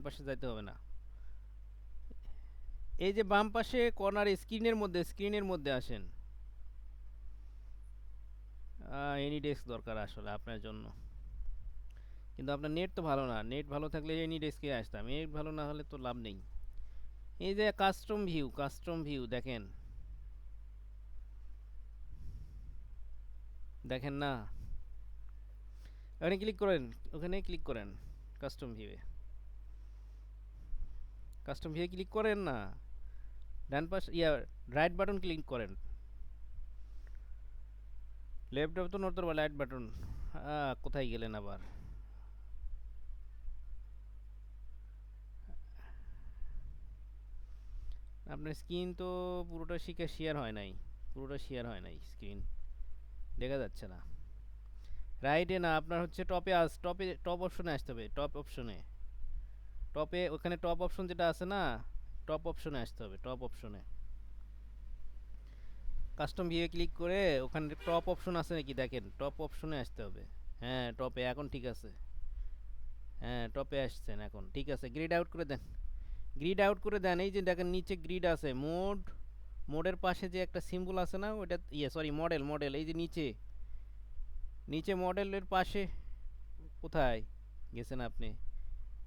পাশে যাইতে হবে না। এই যে বাম পাশে কর্নার স্ক্রিনের মধ্যে আসেন। এনি ডেস্ক দরকার আসলে আপনার জন্য, কিন্তু আপনার নেট তো ভালো না। নেট ভালো থাকলে এনি ডেস্কে আসতাম, নেট ভালো না হলে তো লাভ নেই। এই যে কাস্টম ভিউ দেখেন, দেখেন না? ওখানে ক্লিক করেন, ওখানে ক্লিক করেন কাস্টম ভিউয়ে। কাস্টম ভিউয়ে ক্লিক করেন না, ডান পাশ রাইট বাটন ক্লিক করেন। লেফট বাটন অথবা রাইট বাটন। কোথায় গেলেন আবার? আপনার স্ক্রিন তো পুরোটা শেয়ার হয় নাই, পুরোটা শেয়ার হয় নাই স্ক্রিন, দেখা যাচ্ছে না। রাইটে না, আপনার হচ্ছে টপ অপশনে আসতে হবে। টপে ওখানে টপ অপশন যেটা আছে না, টপ অপশনে আসতে হবে। টপ অপশনে কাস্টম ভিউয়ে ক্লিক করে ওখানে টপ অপশন আছে নাকি দেখেন, টপ অপশনে আসতে হবে। হ্যাঁ টপে, এখন ঠিক আছে। হ্যাঁ টপে আসছেন এখন, ঠিক আছে। গ্রিড আউট করে দেন, গ্রিড আউট করে দেন। এই যে দেখেন নিচে গ্রিড আছে, মোডের পাশে যে একটা সিম্বল আছে না, ওইটা সরি মডেল এই যে নিচে, নিচে মডেলের পাশে। কোথায় গেছেন আপনি?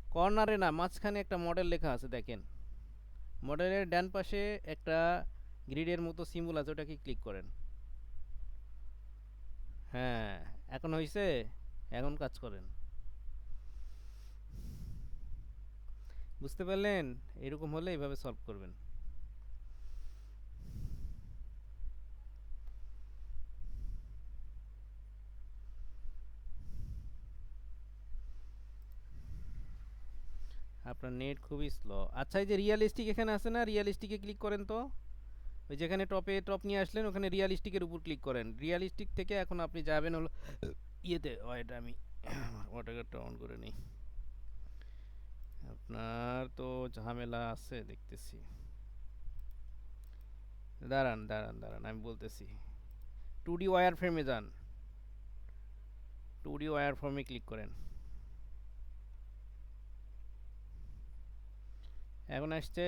কর্নারে না, মাঝখানে একটা মডেল লেখা আছে দেখেন। মডেলের ডান পাশে একটা গ্রিডের মতো সিম্বল আছে, ওটাকে ক্লিক করেন। হ্যাঁ এখন হয়েছে, এখন কাজ করেন। বুঝতে পারলেন? এরকম হলে এইভাবে সলভ করবেন। আপনার নেট খুবই স্লো। আচ্ছা এই যে রিয়ালিস্টিক এখানে আছে না, রিয়ালিস্টিকে ক্লিক করেন তো। ওই যেখানে টপ নিয়ে আসলেন, ওখানে রিয়ালিস্টিকের উপর ক্লিক করেন। রিয়ালিস্টিক থেকে এখন আপনি যাবেন হলো ইয়েতে। এটা আমি ওয়াটারটা অন করে নিই। আপনার তো ঝামেলা আছে দেখতেছি। দাঁড়ান আমি বলতেছি। 2D ওয়্যার ফ্রেমে যান, 2D ওয়্যার ফ্রেমে ক্লিক করেন। এখন আসছে,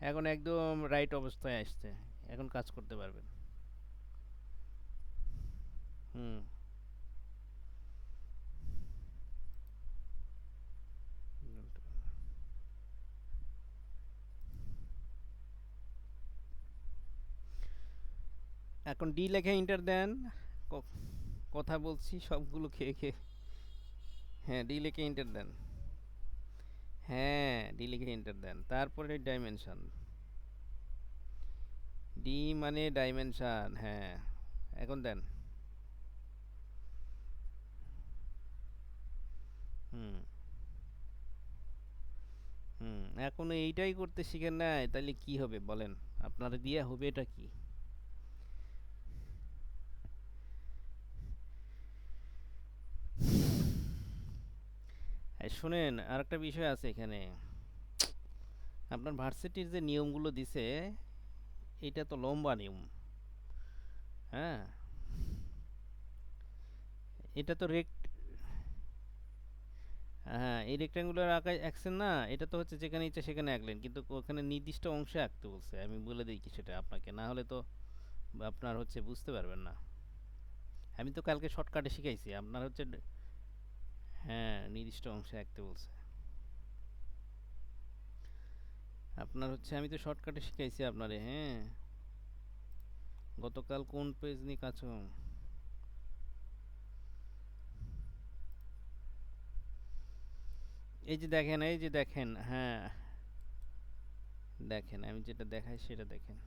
এখন একদম রাইট অবস্থায় আসছে। এখন কাজ করতে পারবেন। হুম। এখন ডি লেখে ইন্টার দেন। ক- কথা বলছি সবগুলো খেয়ে খেয়ে। হ্যাঁ ডি লিখে এন্টার দেন। হ্যাঁ ডি লিখে এন্টার দেন, তারপরে ডাইমেনশন। ডি মানে ডাইমেনশন, হ্যাঁ। এখন দেন। হুম। হুম। এখনো এইটাই করতে শিখেন নাই, তাহলে কি হবে বলেন? আপনার দিয়ে হবে এটা কি? শোনেন, আর একটা বিষয় আছে এখানে। আপনার ভার্সিটির যে নিয়মগুলো দিছে, এটা তো লম্বা নিয়ম। হ্যাঁ, এটা তো হ্যাঁ এই রেক্ট্যাঙ্গুলার আঁকা আঁকছেন না, এটা তো হচ্ছে যেখানে ইচ্ছা সেখানে আঁকলেন, কিন্তু ওখানে নির্দিষ্ট অংশে আঁকতে বলছে। আমি বলে দিই কি সেটা আপনাকে, না হলে তো আপনার হচ্ছে বুঝতে পারবেন না। আমি তো কালকে শর্টকাটে শিখাইছি আপনার হচ্ছে হ্যাঁ নির্দিষ্ট অংশে আঁকতে বলছে। আপনার হচ্ছে আমি তো শর্টকাটে শিখাইছি আপনারে, হ্যাঁ। গতকাল কোন পেজ নিয়ে কাজ এই যে দেখেন, হ্যাঁ। দেখেন আমি যেটা দেখাই সেটা দেখেন।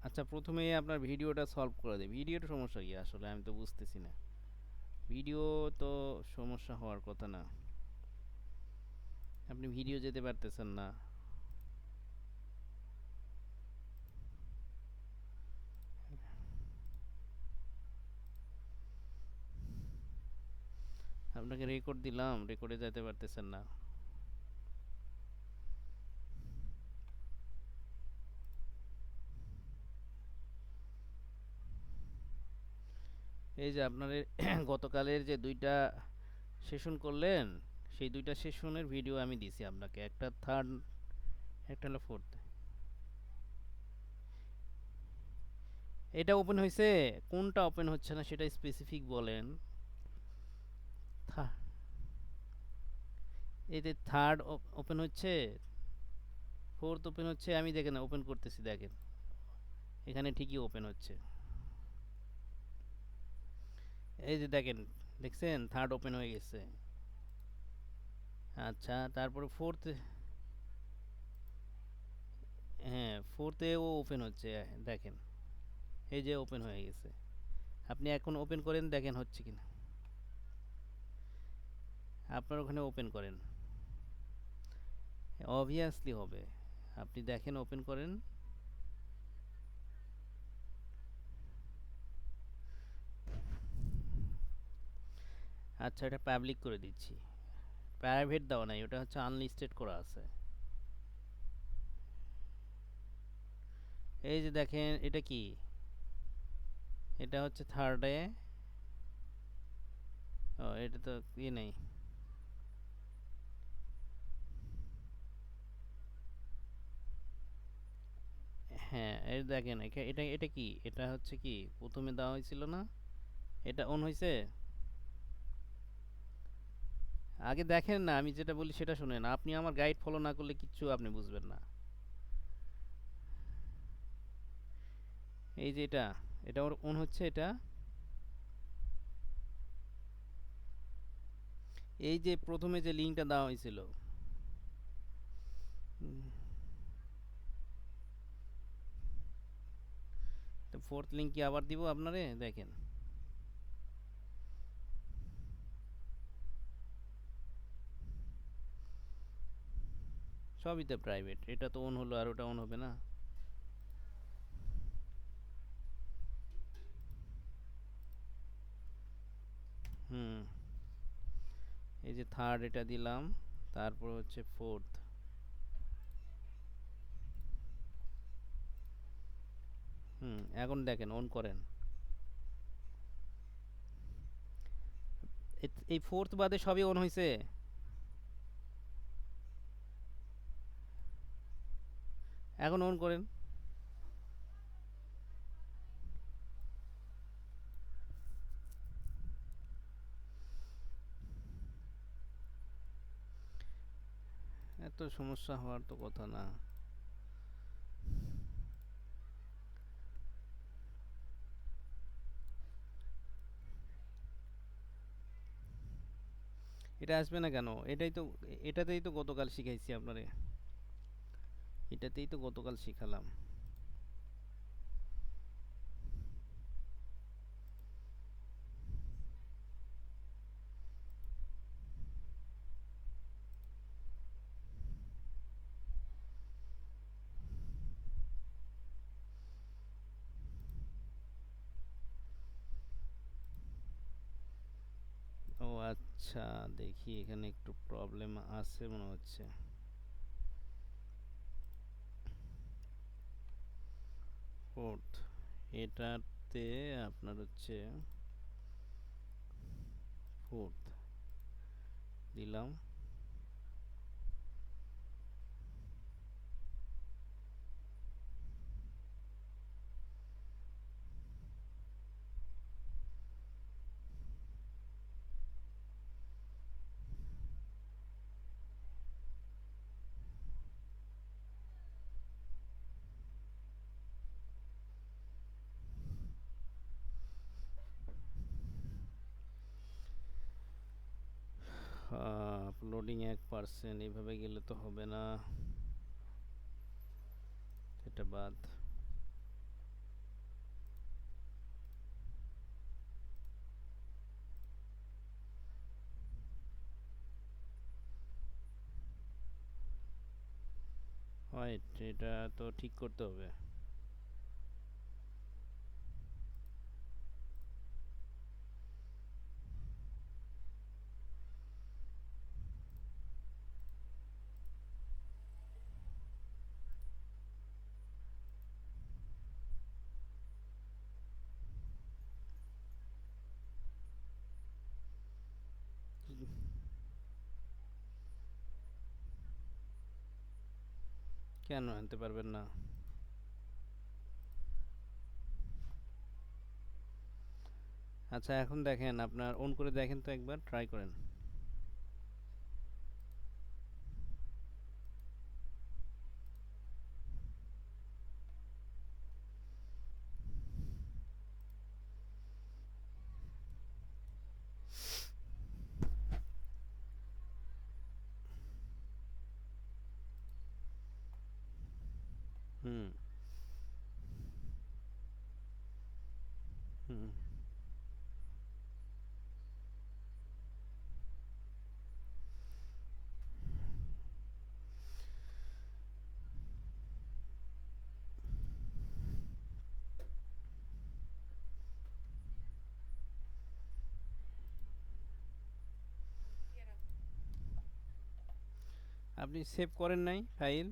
আচ্ছা প্রথমে আপনার ভিডিওটা সলভ করে দেয়। ভিডিওটা সমস্যা কি আসলে আমি তো বুঝতেছি না। ভিডিও তো সমস্যা হওয়ার কথা না। আপনি ভিডিও যেতে পারতেছেন না। আপনাকে রেকর্ড দিলাম, রেকর্ডে যেতে পারতেছেন না। এই যে আপনার গতকালের যে 2টা সেশন করলেন, সেই 2টা সেশনের ভিডিও আমি দিছি আপনাকে, একটা থার্ড, একটা হলো ফোর্থ। এটা ওপেন হয়েছে? কোনটা ওপেন হচ্ছে না সেটা স্পেসিফিক বলেন। এই যে থার্ড ওপেন হচ্ছে, ফোর্থ ওপেন হচ্ছে, আমি দেখেন ওপেন করতেছি, দেখেন এখানে ঠিকই ওপেন হচ্ছে। এই যে দেখেন, দেখছেন থার্ড ওপেন হয়ে গেছে। আচ্ছা, তারপরে ফোর্থ, হ্যাঁ ফোর্থেও ওপেন হচ্ছে, দেখেন এই যে ওপেন হয়ে গেছে। আপনি এখন ওপেন করেন, দেখেন হচ্ছে কিনা। আপনার ওখানে ওপেন করেন, অবভিয়াসলি হবে। আপনি দেখেন, ওপেন করেন। আচ্ছা, এটা পাবলিক করে দিচ্ছি, প্রাইভেট দেওয়া নাই, ওটা হচ্ছে আনলিস্টেড করা আছে। এই যে দেখেন, এটা কি, এটা হচ্ছে থার্ডে। ও, এটা তো ইয়ে নেই। হ্যাঁ, এই দেখেন এটা এটা কি, এটা হচ্ছে কি প্রথমে দেওয়া হয়েছিল না, এটা অন হয়েছে। আগে দেখেন না, আমি যেটা বলি সেটা শুনেন, আপনি আমার গাইড ফলো না করলে কিচ্ছু আপনি বুঝবেন না। এই যে এটা, এটা ওর অন হচ্ছে এটা। এই যে প্রথমে যে লিঙ্কটা দেওয়া হয়েছিল, ফোর্থ লিঙ্ক কি আবার দিব আপনারে, দেখেন। সবই তো প্রাইভেট, এটা তো অন হলো আর ওটা অন হবে না। হুম, এই যে থার্ড এটা দিলাম, তারপর হচ্ছে ফোর্থ। হুম, এখন দেখেন অন করেন। এই ফোর্থ বাদে সবই অন হয়েছে। এখন অন করেন। এত সমস্যা হওয়ার তো কথা না। এটা আসবে না কেন? এটাই তো, এটাতেই তো গতকাল শিখাইছি আপনারে, এটাতেই তো গতকাল শিখালাম। ও আচ্ছা, দেখি এখানে একটু প্রবলেম আছে মনে হচ্ছে। ফোর্থ, এটাতে আপনার হচ্ছে ফোর্থ দিলাম। আপলোডিং 1%, এইভাবে গেলে তো হবে না, এটা বাদ। হয়, এটা তো ঠিক করতে হবে। কেন আনতে পারবেন না? আচ্ছা এখন দেখেন, আপনার অন করে দেখেন তো, একবার ট্রাই করেন। হুম। হুম। আপনি সেভ করেন নাই ফাইল?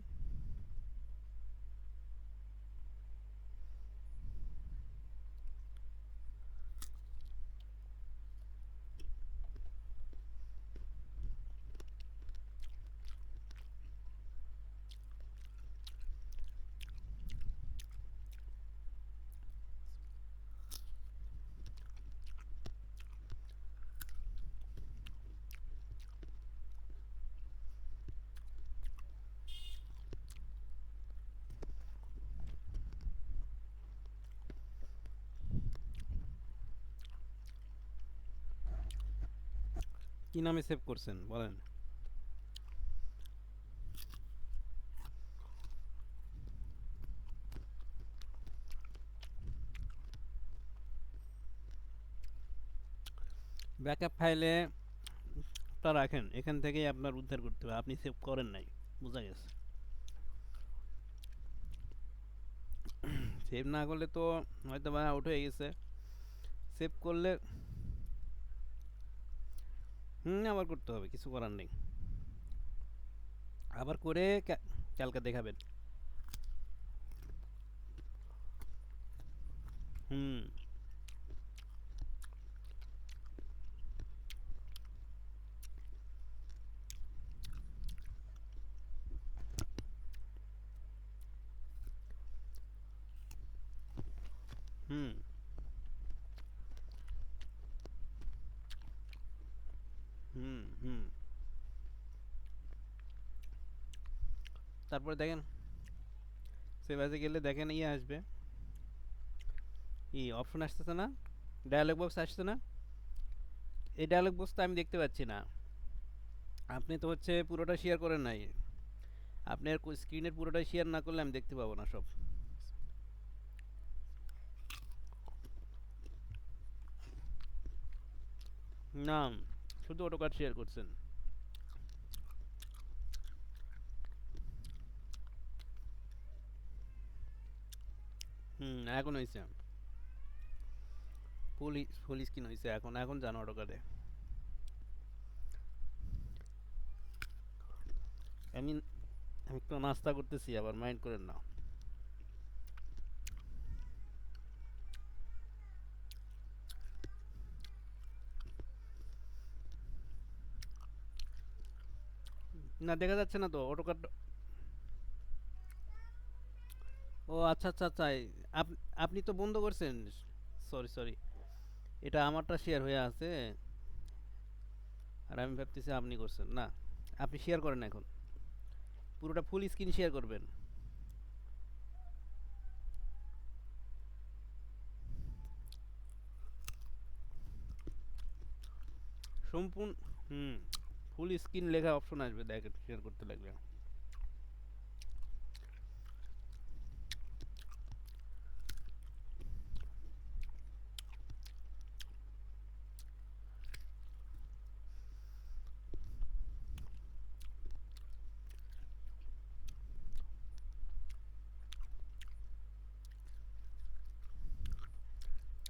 কি নামে সেভ করছেন বলেন? ব্যাকআপ ফাইলে টা রাখেন, এখান থেকেই আপনার উদ্ধার করতে হবে। আপনি সেভ করেন নাই, বোঝা গেছে। সেভ না করলে তো হয়তো বা আউট হয়ে গেছে। সেভ করলে আবার করতে হবে, কিছু করার নেই। আবার করে কালকে দেখাবেন। হুম। হুম। হুম। হুম। তারপরে দেখেন, সেভ অ্যাজে গেলে দেখেন ইয়ে আসবে, ই অপশন আসতেছে না, ডায়ালগ বক্স আসছে না? এই ডায়ালগ বক্স তো আমি দেখতে পাচ্ছি না। আপনি তো হচ্ছে পুরোটা শেয়ার করেন নাই। আপনার স্ক্রিনের পুরোটা শেয়ার না করলে আমি দেখতে পাবো না সব। না, শুধু অটোকাট শেয়ার করছেন। এখন হয়েছে। ফুল ফুল স্ক্রিন হয়েছে, এখন এখন জানো অটোকাটে। আমি আমি একটু নাস্তা করতেছি, আবার মাইন্ড করেন না। না দেখা যাচ্ছে না তো অটোকাট। ও আচ্ছা আচ্ছা আচ্ছা, আপনি তো বন্ধ করছেন। সরি সরি, এটা আমারটা শেয়ার হয়ে আছে, আর আমি ভাবতেছি আপনি করছেন না। আপনি শেয়ার করেন এখন, পুরোটা ফুল স্ক্রিন শেয়ার করবেন। সম্পূর্ণ। হুম। ফুল স্ক্রিন লেখা অপশন আসবে, দেখেন শেয়ার করতে লাগবে।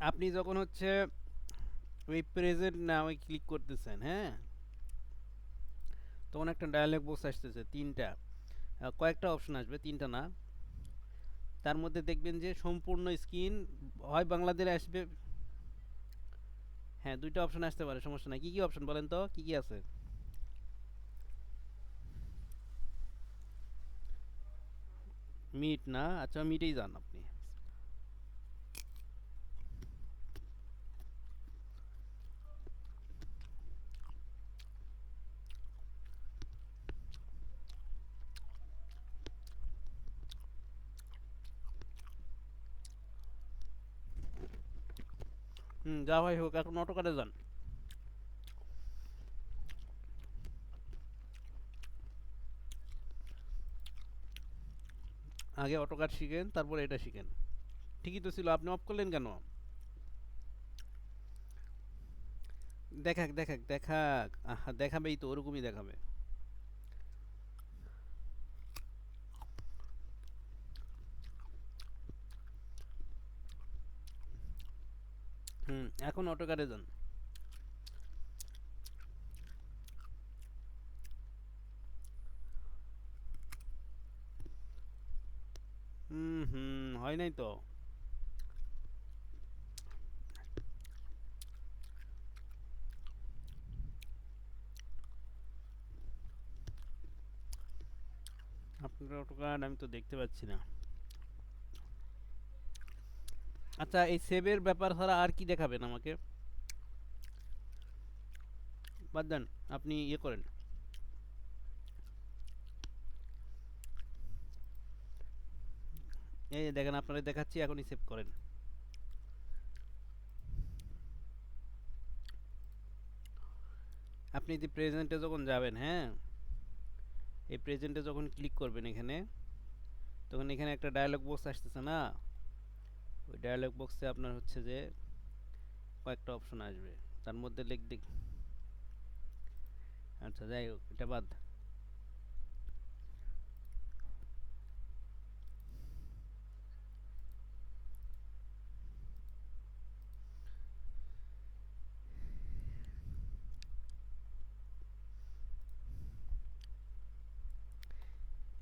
আপনি যখন হচ্ছে ওই প্রেজেন্ট না ওই ক্লিক করতেছেন, হ্যাঁ, তখন একটা ডায়ালগ বক্স আসতেছে তিনটা, কয়েকটা অপশন আসবে, তিনটা না। তার মধ্যে দেখবেন যে সম্পূর্ণ স্ক্রিন হয় বাংলাদেশে আসবে। হ্যাঁ, দুইটা অপশন আসতে পারে, সমস্যা নাই। কি কি অপশন বলেন তো, কি কি আছে? মিট না, আচ্ছা মিটেই যান আপনি। যা হয় হোক, এখন অটোকারে যান। আগে অটোকার শিখেন, তারপরে এটা শিখেন। ঠিকই তো ছিল, আপনি অফ করলেন কেন? দেখাক দেখাক দেখাক, আহা দেখাবেই তো, ওরকমই দেখাবে। এখন অটোকারে যান। হয় নাই তো। আপনার অটোকার আমি তো দেখতে পাচ্ছি না। আচ্ছা, এই সেভের ব্যাপার ছাড়া আর কি দেখাবেন আমাকে? বাদ দেন, আপনি ইয়ে করেন। এই দেখেন, আপনারা দেখাচ্ছি, এখনই সেভ করেন। আপনি যে প্রেজেন্টে যখন যাবেন, হ্যাঁ, এই প্রেজেন্টে যখন ক্লিক করবেন এখানে, তখন এখানে একটা ডায়লগ বক্স আসতেছে না? ওই ডায়লগ বক্সে আপনার হচ্ছে যে কয়েকটা অপশন আসবে, তার মধ্যে লিখ। আচ্ছা যাই হোক, এটা বাদ।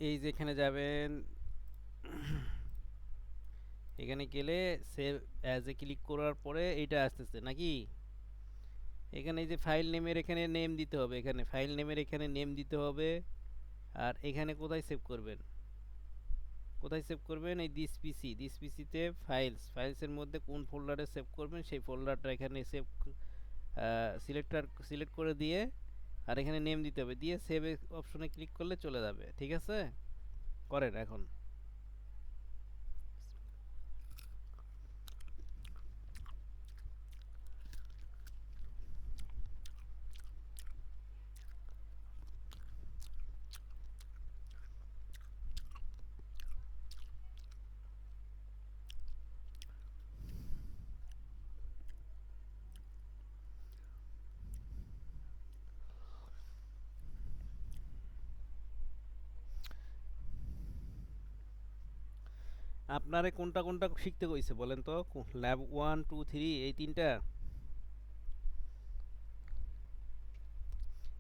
এই যে এখানে যাবেন, এখানে গেলে সেভ অ্যাজ এ ক্লিক করার পরে এইটা আসতেছে নাকি? এখানে এই যে ফাইল নেমের এখানে নেম দিতে হবে, এখানে ফাইল নেমের এখানে নেম দিতে হবে। আর এখানে কোথায় সেভ করবেন? কোথায় সেভ করবেন? এই দিস পিসিতে ফাইলসের মধ্যে কোন ফোল্ডারে সেভ করবেন সেই ফোল্ডারটা এখানে সেভ সিলেক্ট করে দিয়ে, আর এখানে নেম দিতে হবে, দিয়ে সেভ অপশনে ক্লিক করলে চলে যাবে। ঠিক আছে, করেন এখন। আপনারে কোনটা কোনটা শিখতে কইছে বলেন তো? ল্যাব 1 2 3 এই তিনটা,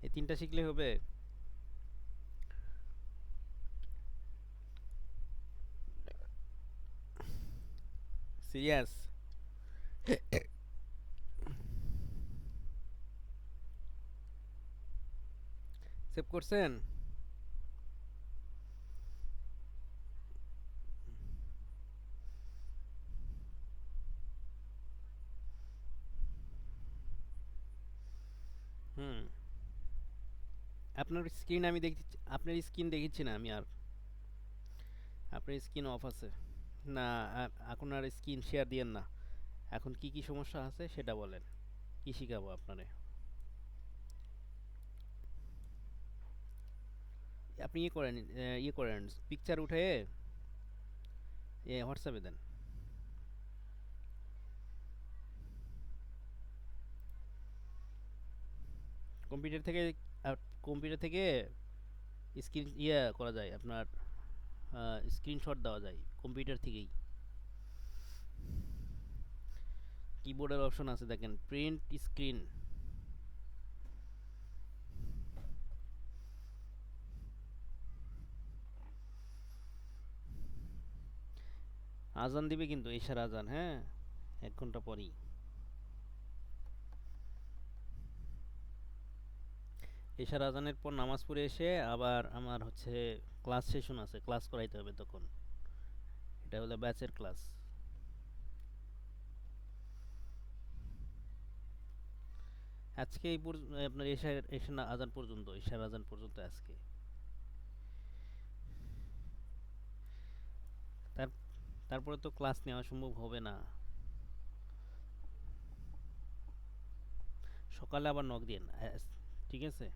এই তিনটা শিখলে হবে? সিরিয়াস? সেভ করছেন? হুম। আপনার স্ক্রিন আমি দেখছি, আপনার স্ক্রিন দেখেছি না আমি আর। আপনার স্ক্রিন অফ আছে। না, এখন আর স্ক্রিন শেয়ার দিয়েন না। এখন কি কি সমস্যা আছে সেটা বলেন, কি শিখাবো আপনারে? আপনি ইয়ে করেন, পিকচার উঠে হোয়াটসঅ্যাপে দেন। কম্পিউটার থেকে, কম্পিউটার থেকে স্ক্রিন করা যায় আপনার, স্ক্রিনশট দেওয়া যায় কম্পিউটার থেকেই। কিবোর্ডের অপশন আছে, দেখেন প্রিন্ট স্ক্রিন। আজান দিবে কিন্তু, এশার আজান, হ্যাঁ, 1 ঘন্টা পরেই। এশার আজানের পর নামাজ পড়ে এসে আবার আমার হচ্ছে ক্লাস সেশন আছে, ক্লাস করাইতে হবে তখন। এটা হলো ব্যাচের ক্লাস। আজকে আপনার এশার এশার আজান পর্যন্ত, ঈশার আজান পর্যন্ত আজকে। তার তারপরে তো ক্লাস নেওয়া সম্ভব হবে না। সকালে আবার নক দিয়েন, ঠিক আছে?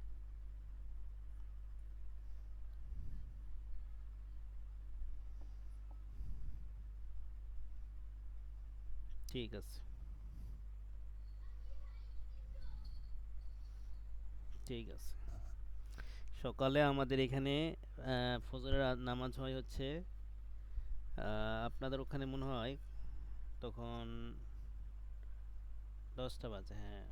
ঠিক আছে, ঠিক আছে। সকালে আমাদের এখানে ফজরের নামাজ হয় হচ্ছে, আপনাদের ওখানে মনে হয় তখন 10টা বাজে, হ্যাঁ।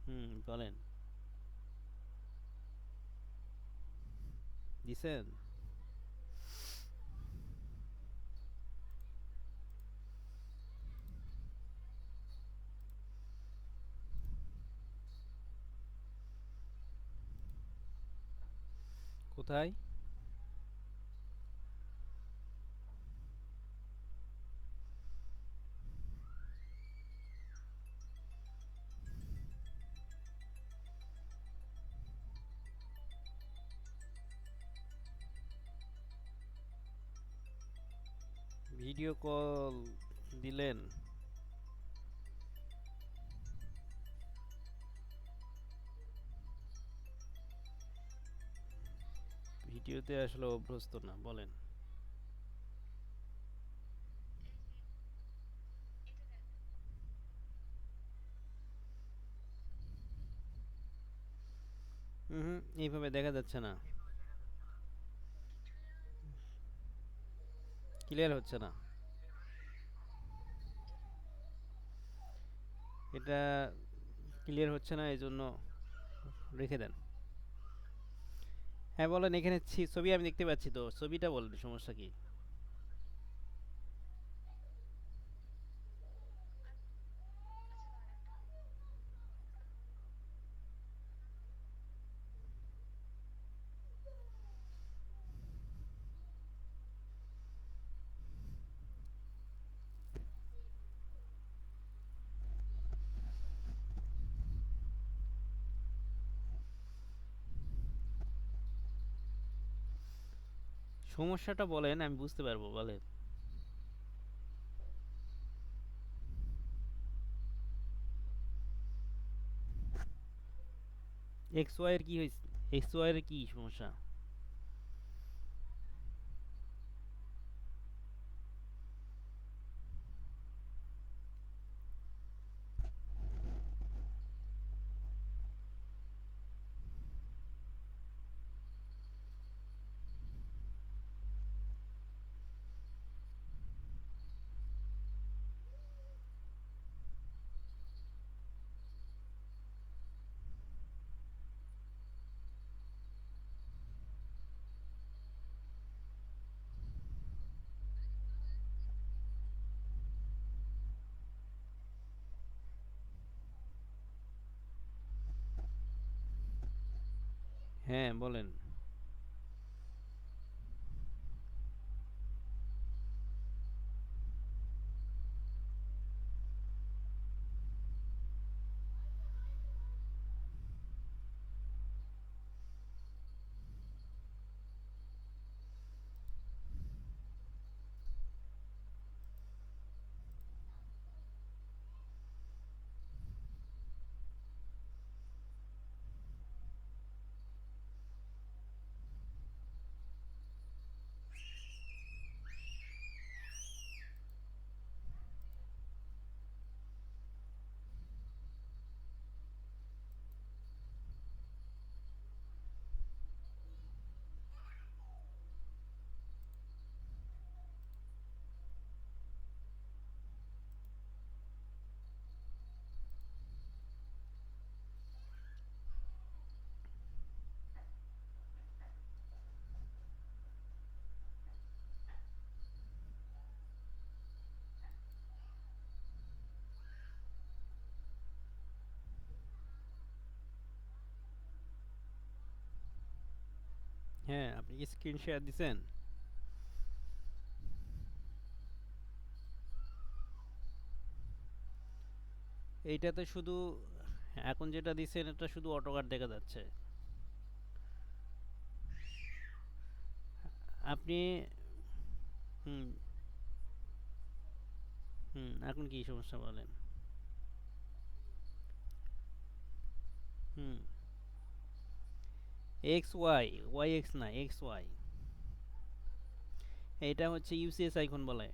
হুম, বলেন। দিছেন? কোথায়? ভিডিও কল দিলেন? ভিডিওতে আসলে অভ্যস্ত না, বলেন। হুম, এইভাবে দেখা যাচ্ছে না, ক্লিয়ার হচ্ছে না। এটা ক্লিয়ার হচ্ছে না, এই জন্য রেখে দেন। হ্যাঁ বলেন, এখানে ছবি আমি দেখতে পাচ্ছি, তো ছবিটা বলেন, সমস্যা কি? সমস্যাটা বলেন, আমি বুঝতে পারবো, বলেন। এক্স ওয়াই এর কি হয়েছে? এক্স ওয়াই এর কি সমস্যা? হ্যাঁ বলেন। হ্যাঁ, আপনি কি স্ক্রিন শেয়ার দিছেন? এইটাতে শুধু এখন যেটা দিছেন এটা শুধু অটোকাট দেখা যাচ্ছে। আপনি হুম, হুম, এখন কি সমস্যা বলেন? হুম, এক্স ওয়াই, ওয়াই এক্স না, এক্স ওয়াই। এটা হচ্ছে ইউসিএস আইকন বলে।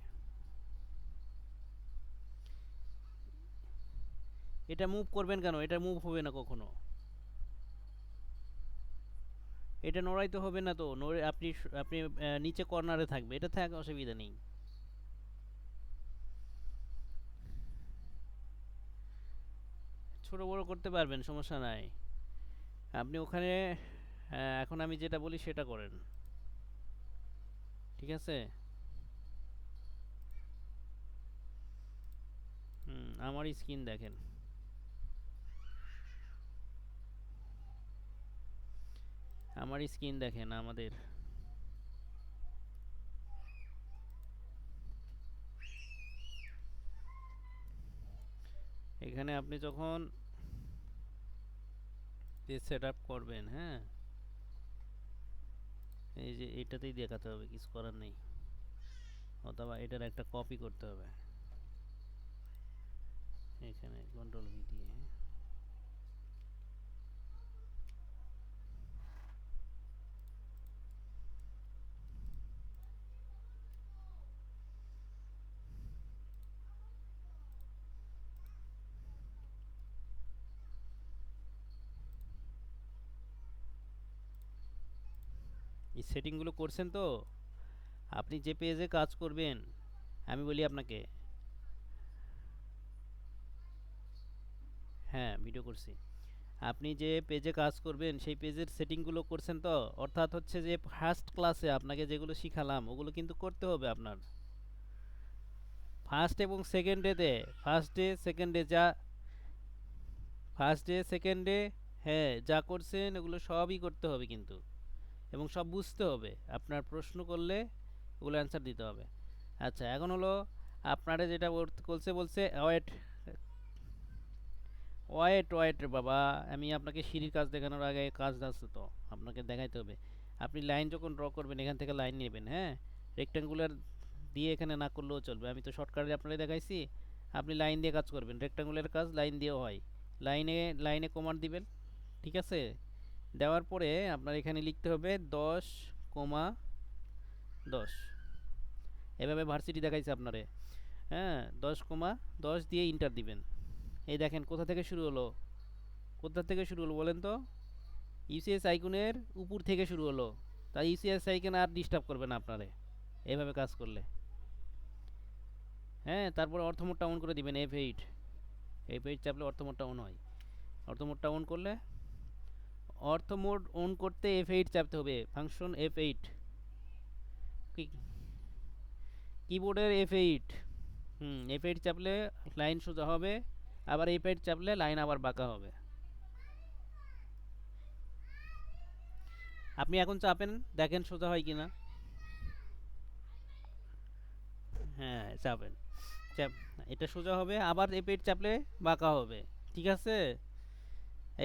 এটা মুভ করবেন কেন? এটা মুভ হবে না কখনো। এটা নড়াইতে হবে না তো, নড়ে আপনি আপনি নিচে কর্নারে থাকবে, এটা থাক, অসুবিধা নেই। ছোট বড় করতে পারবেন, সমস্যা নাই। আপনি ওখানে এখন আমি যেটা বলি সেটা করেন, ঠিক আছে? হুম, আমার স্ক্রিন দেখেন। আমার স্ক্রিন দেখেন আমাদের। এখানে আপনি যখন পেজ সেট আপ করবেন, হ্যাঁ, এই যে এটাতেই দেখাতে হবে, কিছু করার নেই। অথবা এটার একটা কপি করতে হবে, এখানে কন্ট্রোল ভি দিয়ে। এই সেটিংগুলো করছেন তো? আপনি যে পেজে কাজ করবেন, আমি বলি আপনাকে। হ্যাঁ, ভিডিও করছি। আপনি যে পেজে কাজ করবেন সেই পেজের সেটিংগুলো করছেন তো? অর্থাৎ হচ্ছে যে ফার্স্ট ক্লাসে আপনাকে যেগুলো শিখালাম ওগুলো কিন্তু করতে হবে আপনার। ফার্স্ট এবং সেকেন্ডেতে, ফার্স্ট ডে সেকেন্ড ডে যা, ফার্স্ট ডে সেকেন্ড ডে, হ্যাঁ, যা করছেন ওগুলো সবই করতে হবে কিন্তু, এবং সব বুঝতে হবে। আপনার প্রশ্ন করলে ওগুলো অ্যান্সার দিতে হবে। আচ্ছা, এখন হলো আপনারা যেটা বলছে বলছে ওয়েট, ওয়েট ওয়েট রে বাবা, আমি আপনাকে সিঁড়ির কাজ দেখানোর আগে কাজ আছে তো, আপনাকে দেখাইতে হবে। আপনি লাইন যখন ড্র করবেন এখান থেকে লাইন নেবেন, হ্যাঁ, রেক্ট্যাঙ্গুলার দিয়ে এখানে না করলেও চলবে, আমি তো শর্টকাটে আপনাকে দেখাইছি। আপনি লাইন দিয়ে কাজ করবেন, রেক্ট্যাঙ্গুলার কাজ লাইন দিয়েও হয়। লাইনে লাইনে কমান্ড দিবেন, ঠিক আছে? দেওয়ার পরে আপনার এখানে লিখতে হবে 10,10, এভাবে ভার্সিটি দেখাইছে আপনারে। হ্যাঁ, 10,10 দিয়ে ইন্টার দিবেন। এই দেখেন কোথা থেকে শুরু হলো, কোথা থেকে শুরু হলো বলেন তো? ইউসিএস আইকনের উপর থেকে শুরু হলো। তাই ইউসিএস আইকন আর ডিস্টার্ব করবে না আপনারে এভাবে কাজ করলে। হ্যাঁ, তারপরে অর্থ মোডটা অন করে দিবেন, F8। F8 চাপলে অর্থ মোডটা অন হয়। অর্থ মোডটা অন করলে, অর্থ মোড অন করতে F8 চাপতে হবে, ফাংশন F8। কিবোর্ডের F8। হুম, F8 চাপলে লাইন সোজা হবে, আবার F8 চাপলে লাইন আবার বাঁকা হবে। আপনি এখন চাপেন, দেখেন সোজা হয় কিনা। হ্যাঁ, চাপেন, চাপ, এটা সোজা হবে, আবার F8 চাপলে বাঁকা হবে, ঠিক আছে?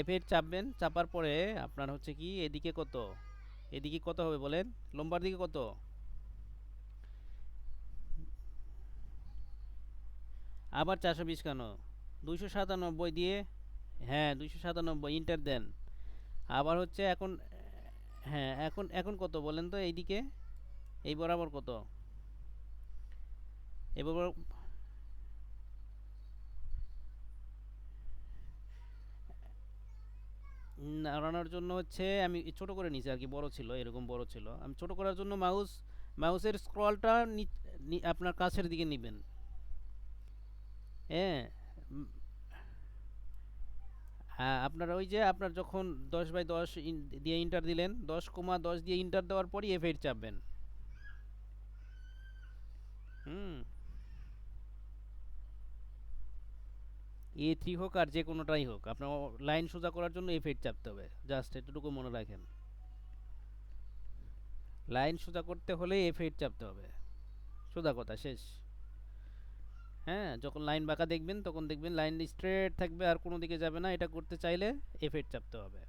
F8 চাপবেন, চাপার পরে আপনার হচ্ছে কি এদিকে কত, এদিকে কত হবে বলেন, লম্বার দিকে কত? আবার 420 কেন, 297 দিয়ে, হ্যাঁ 297 ইন্টার দেন। আবার হচ্ছে এখন, হ্যাঁ এখন এখন কত বলেন তো এইদিকে, এই বরাবর কত? এই বরাবর নাড়ানোর জন্য হচ্ছে আমি ছোট করে নিছি আর কি, বড় ছিল, এরকম বড় ছিল, আমি ছোট করার জন্য মাউসের স্ক্রলটা আপনার কাছের দিকে নেবেন। হ্যাঁ, হ্যাঁ, আপনার ওই যে আপনার যখন 10/10 দিয়ে ইন্টার দিলেন, 10,10 দিয়ে ইন্টার দেওয়ার পরই F8 চাপবেন। হুম, A3 হোক আর যে কোনোটাই হোক, আপনার লাইন সোজা করার জন্য F8 চাপতে হবে, জাস্ট এতটুকু মনে রাখেন। লাইন সোজা করতে হলে F8 চাপতে হবে, সোজা কথা শেষ। হ্যাঁ, যখন লাইন বাঁকা দেখবেন তখন দেখবেন লাইন স্ট্রেট থাকবে আর কোনো দিকে যাবে না, এটা করতে চাইলে F8 চাপতে হবে।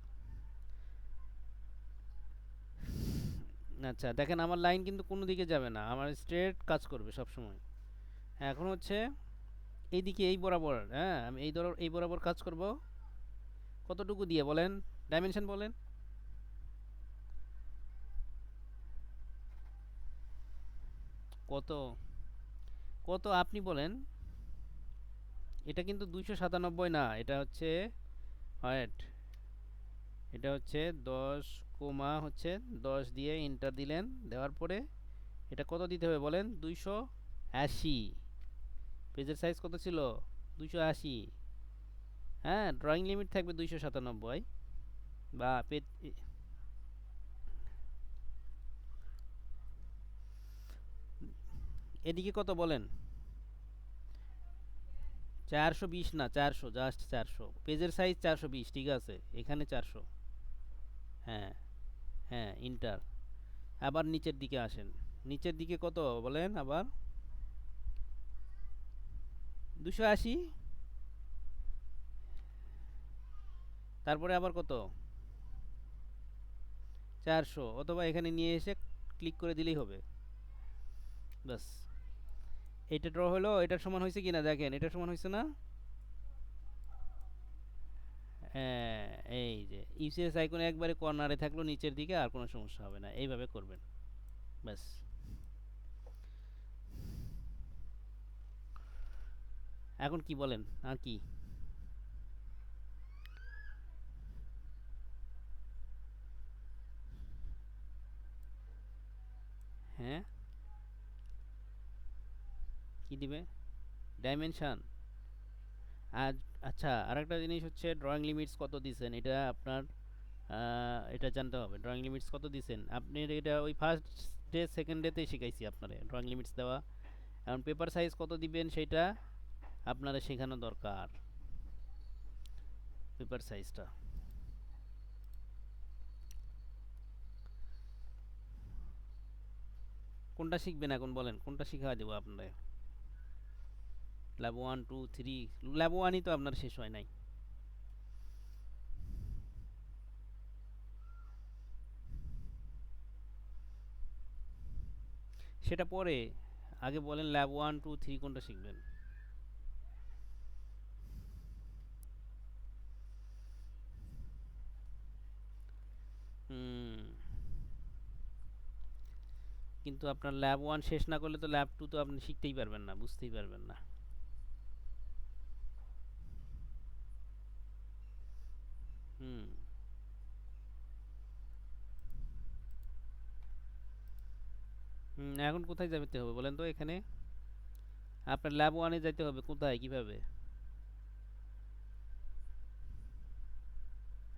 আচ্ছা দেখেন আমার লাইন কিন্তু কোনো দিকে যাবে না, আমার স্ট্রেট কাজ করবে সব সময়। এখন হচ্ছে এইদিকে এই বরাবর, হ্যাঁ আমি এই বরাবর কাজ করব। কতটুকু দিয়ে বলেন, ডাইমেনশন বলেন। কত, কত আপনি বলেন। এটা কিন্তু 297 না, এটা হচ্ছে, ওয়েট, এটা হচ্ছে 10 কোমা হচ্ছে 10 দিয়ে এন্টার দিলেন, দেওয়ার পরে এটা কত দিতে হবে বলেন, 280। পেজের সাইজ কত ছিল, 280। হ্যাঁ, ড্রয়িং লিমিট থাকবে 297 বা পেজ। এদিকে কত বলেন, 420 না 400, জাস্ট 400, পেজের সাইজ 420, ঠিক আছে এখানে 400। হ্যাঁ, হ্যাঁ ইন্টার। আবার নিচের দিকে আসেন, নিচের দিকে কত বলেন আবার, 280। তারপরে আবার কত, 400, অথবা এখানে নিয়ে এসে ক্লিক করে দিলেই হবে, বাস। এটা ড্র হলো, এটার সমান হয়েছে কিনা দেখেন, এটার সমান হয়েছে না। হ্যাঁ, এই যে ইউসিএস আইকন একবারে কর্নারে থাকলো নিচের দিকে, আর কোনো সমস্যা হবে না, এইভাবে করবেন, ব্যাস। এখন কি বলেন, আর কি। হ্যাঁ, কি দিবে, ডাইমেনশন। আর আচ্ছা, আরেকটা জিনিস হচ্ছে ড্রয়িং লিমিটস কত দিছেন, এটা আপনার এটা জানতে হবে। ড্রয়িং লিমিটস কত দিছেন আপনি, এটা ওই ফার্স্ট ডে সেকেন্ড ডেতে শিখাইছি আপনারে ড্রয়িং লিমিটস দেওয়া। এখন পেপার সাইজ কত দিবেন সেটা আপনারা শেখানো দরকার, পেপার সাইজটা। কোনটা শিখবেন এখন বলেন, কোনটা শিখা দেবো আপনারে। ল্যাব 1 2 3, ল্যাব 1ই তো আপনার শেষ হয় নাই। সেটা পরে, আগে বলেন ল্যাব 1 2 3 কোনটা শিখবেন। হুম, কিন্তু আপনার ল্যাব 1 শেষ না করলে তো ল্যাব 2 তো আপনি শিখতেই পারবেন না, বুঝতেই পারবেন না। হুম। হুম, এখন কোথায় যেতে হবে বলেন তো, এখানে আপনার ল্যাব 1-এ যেতে হবে, কোথায় কিভাবে।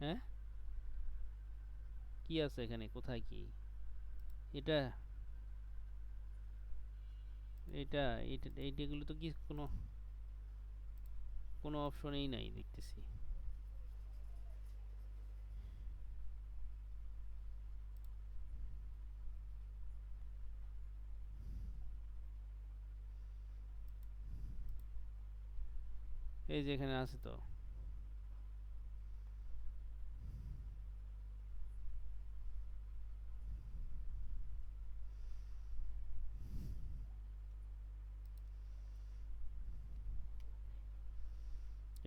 হ্যাঁ, কি আছে এখানে, কোথায় কি, এটা, এটা, এইটাগুলো তো কি কোনো, কোনো অপশনেই নাই দেখতেছি। এই যে এখানে আছে তো।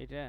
এটা,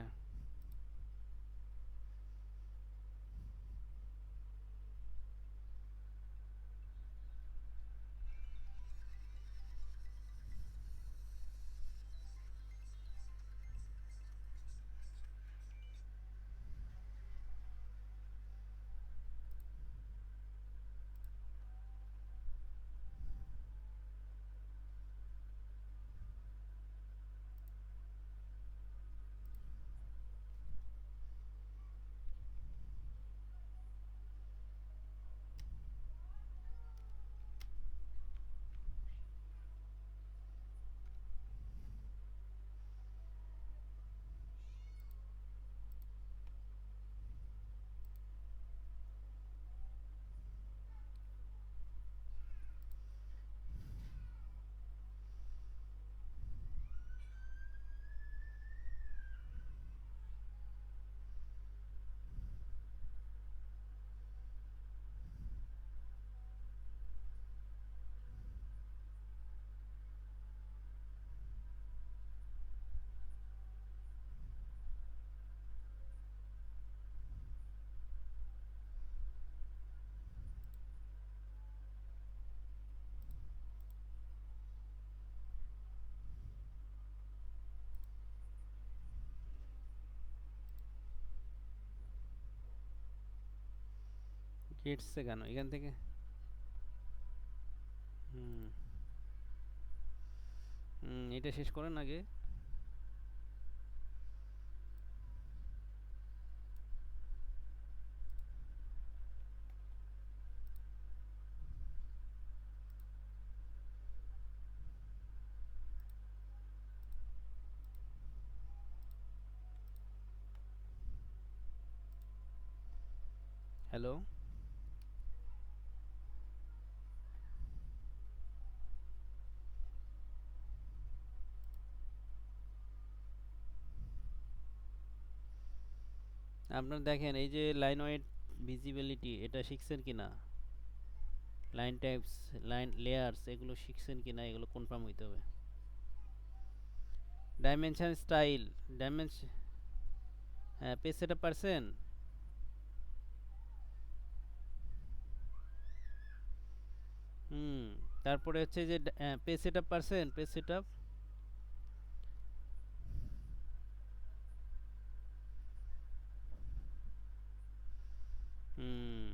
হিটসে কেন এখান থেকে? হুম এটা শেষ করেন আগে। হ্যালো, আপনার দেখেন এই যে লাইন ওয়েট ভিজিবিলিটি এটা শিখছেন কিনা, লাইন টাইপস, লাইন লেয়ার্স এগুলো শিখছেন কিনা, এগুলো কনফার্ম হইতে হবে। ডাইমেনশন স্টাইল, ডাইমেনশন, হ্যাঁ পেজ সেটআপ পারছেন? হুম, তারপরে হচ্ছে যে পেজ সেটআপ পারছেন, পেজ সেটআপ? হুম,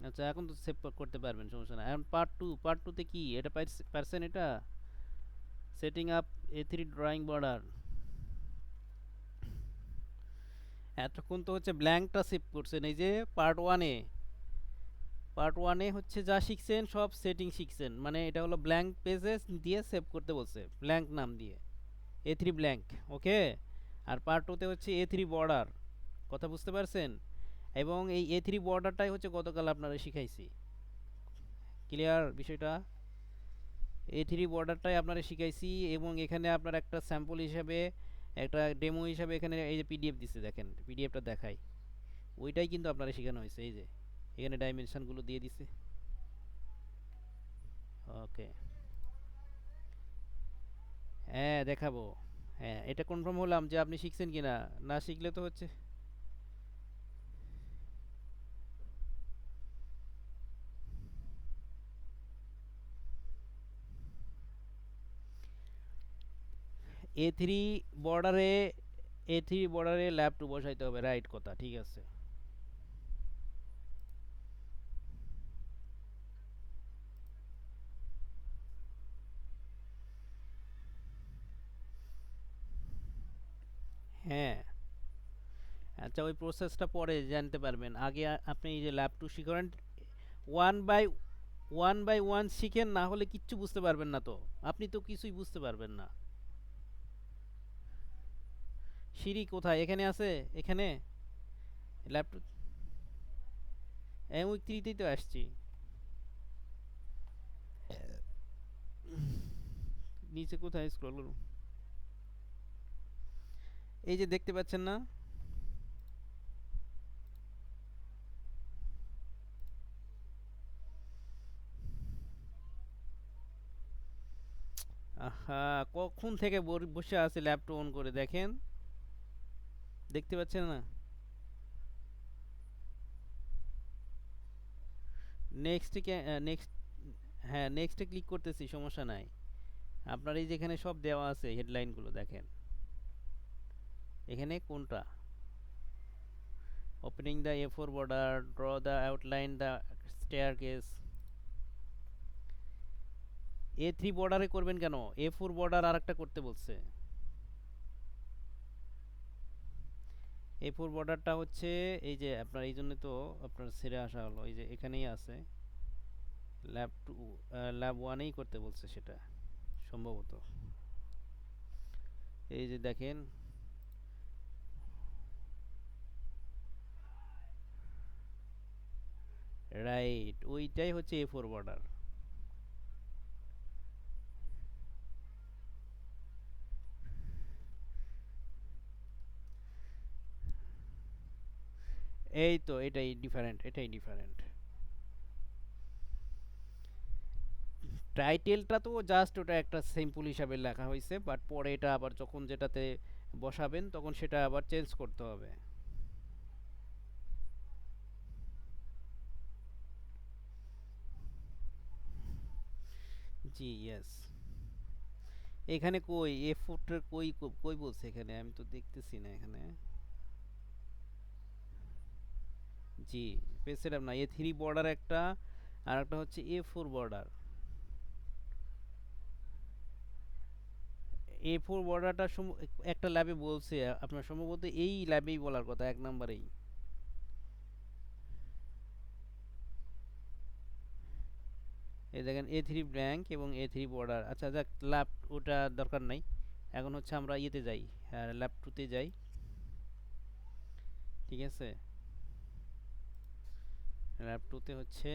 আচ্ছা এখন তো সেভ করতে পারবেন, সমস্যা না। এখন পার্ট টু, পার্ট টুতে কি এটা পারছেন এটা? Setting up A3 drawing border. এতক্ষণ তো হচ্ছে ব্ল্যাঙ্কটা সেভ করছেন, এই যে পার্ট ওয়ানে, পার্ট ওয়ানে হচ্ছে যা শিখছেন সব সেটিং শিখছেন, মানে এটা হলো ব্ল্যাঙ্ক পেজে দিয়ে সেভ করতে বলছে, ব্ল্যাঙ্ক নাম দিয়ে, A3 ব্ল্যাঙ্ক। ওকে, আর পার্ট টুতে হচ্ছে A3 বর্ডার, কথা বুঝতে পারছেন? এবং এই A3 বর্ডারটাই হচ্ছে গতকাল আপনারা শিখাইছি, ক্লিয়ার বিষয়টা? A3 বর্ডারটাই আপনারা শিখাইছি, এবং এখানে আপনার একটা স্যাম্পল হিসাবে, একটা ডেমো হিসাবে এখানে এই যে পিডিএফ দিছে, দেখেন পিডিএফটা দেখাই, ওইটাই কিন্তু আপনারা শেখানো হয়েছে, এই যে এখানে ডাইমেনশনগুলো দিয়ে দিছে। ওকে, হ্যাঁ দেখাবো। হ্যাঁ এটা কনফার্ম হলাম যে আপনি শিখছেন কিনা, না শিখলে তো হচ্ছে। A3 বর্ডারে, A3 বর্ডারে ল্যাব টু বসাইতে হবে, রাইট কথা, ঠিক আছে। হ্যাঁ, আচ্ছা ওই প্রসেসটা পরে জানতে পারবেন, আগে আপনি এই যে ল্যাব টু শিখেন, one by one by one শিখেন, না হলে কিচ্ছু বুঝতে পারবেন না তো, আপনি তো কিছুই বুঝতে পারবেন না। সিঁড়ি কোথায়, এখানে আছে, এখানে ল্যাপটপ, উইক থ্রিতেই তো আসছি, নিচে কোথায় স্ক্রল করুন, এই যে দেখতে পাচ্ছেন না? আহা, কখন থেকে বসে আছে ল্যাপটপ অন করে, দেখেন, দেখতে পাচ্ছেন না? নেক্সটে নেক্সট, হ্যাঁ নেক্সটে ক্লিক করতেছি, সমস্যা নাই। আপনার এই যেখানে সব দেওয়া আছে হেডলাইনগুলো দেখেন, এখানে কোনটা, opening the A4 border, draw the outline the staircase. A3 বর্ডারে করবেন কেন, A4 বর্ডার আর একটা করতে বলছে। A4 বর্ডারটা হচ্ছে এই যে আপনার, এই জন্য তো আপনার ছেড়ে আসা হলো, এই যে এখানেই আছে, ল্যাব টু, ল্যাব ওয়ানেই করতে বলছে সেটা সম্ভবত, এই যে দেখেন। রাইট, ওইটাই হচ্ছে A4 বর্ডার। এই তো এটাই ডিফারেন্ট, এটাই ডিফারেন্ট। টাইটেলটা তো জাস্ট ওটা একটা সিম্পল হিসাবে লেখা হয়েছে, বাট পরে এটা আবার যখন যেটাতে বসাবেন তখন সেটা আবার চেঞ্জ করতে হবে। জি ইয়েস। এখানে কই A4 কই কই বলছে এখানে, আমি তো দেখতেছি না এখানে। জি, পেজ সেটআপ না, A3 বর্ডার একটা, আর একটা হচ্ছে A4 বর্ডার। A4 বর্ডারটা একটা ল্যাবে বলছে, আপনার সম্ভবত এই ল্যাবেই বলার কথা, এক নাম্বারেই। এই দেখেন A3 ব্ল্যাঙ্ক এবং A3 বর্ডার। আচ্ছা যাক, ল্যাব ওটা দরকার নাই। এখন হচ্ছে আমরা ইয়েতে যাই, ল্যাব 2 তে যাই। ঠিক আছে, ল্যাব 2 তে হচ্ছে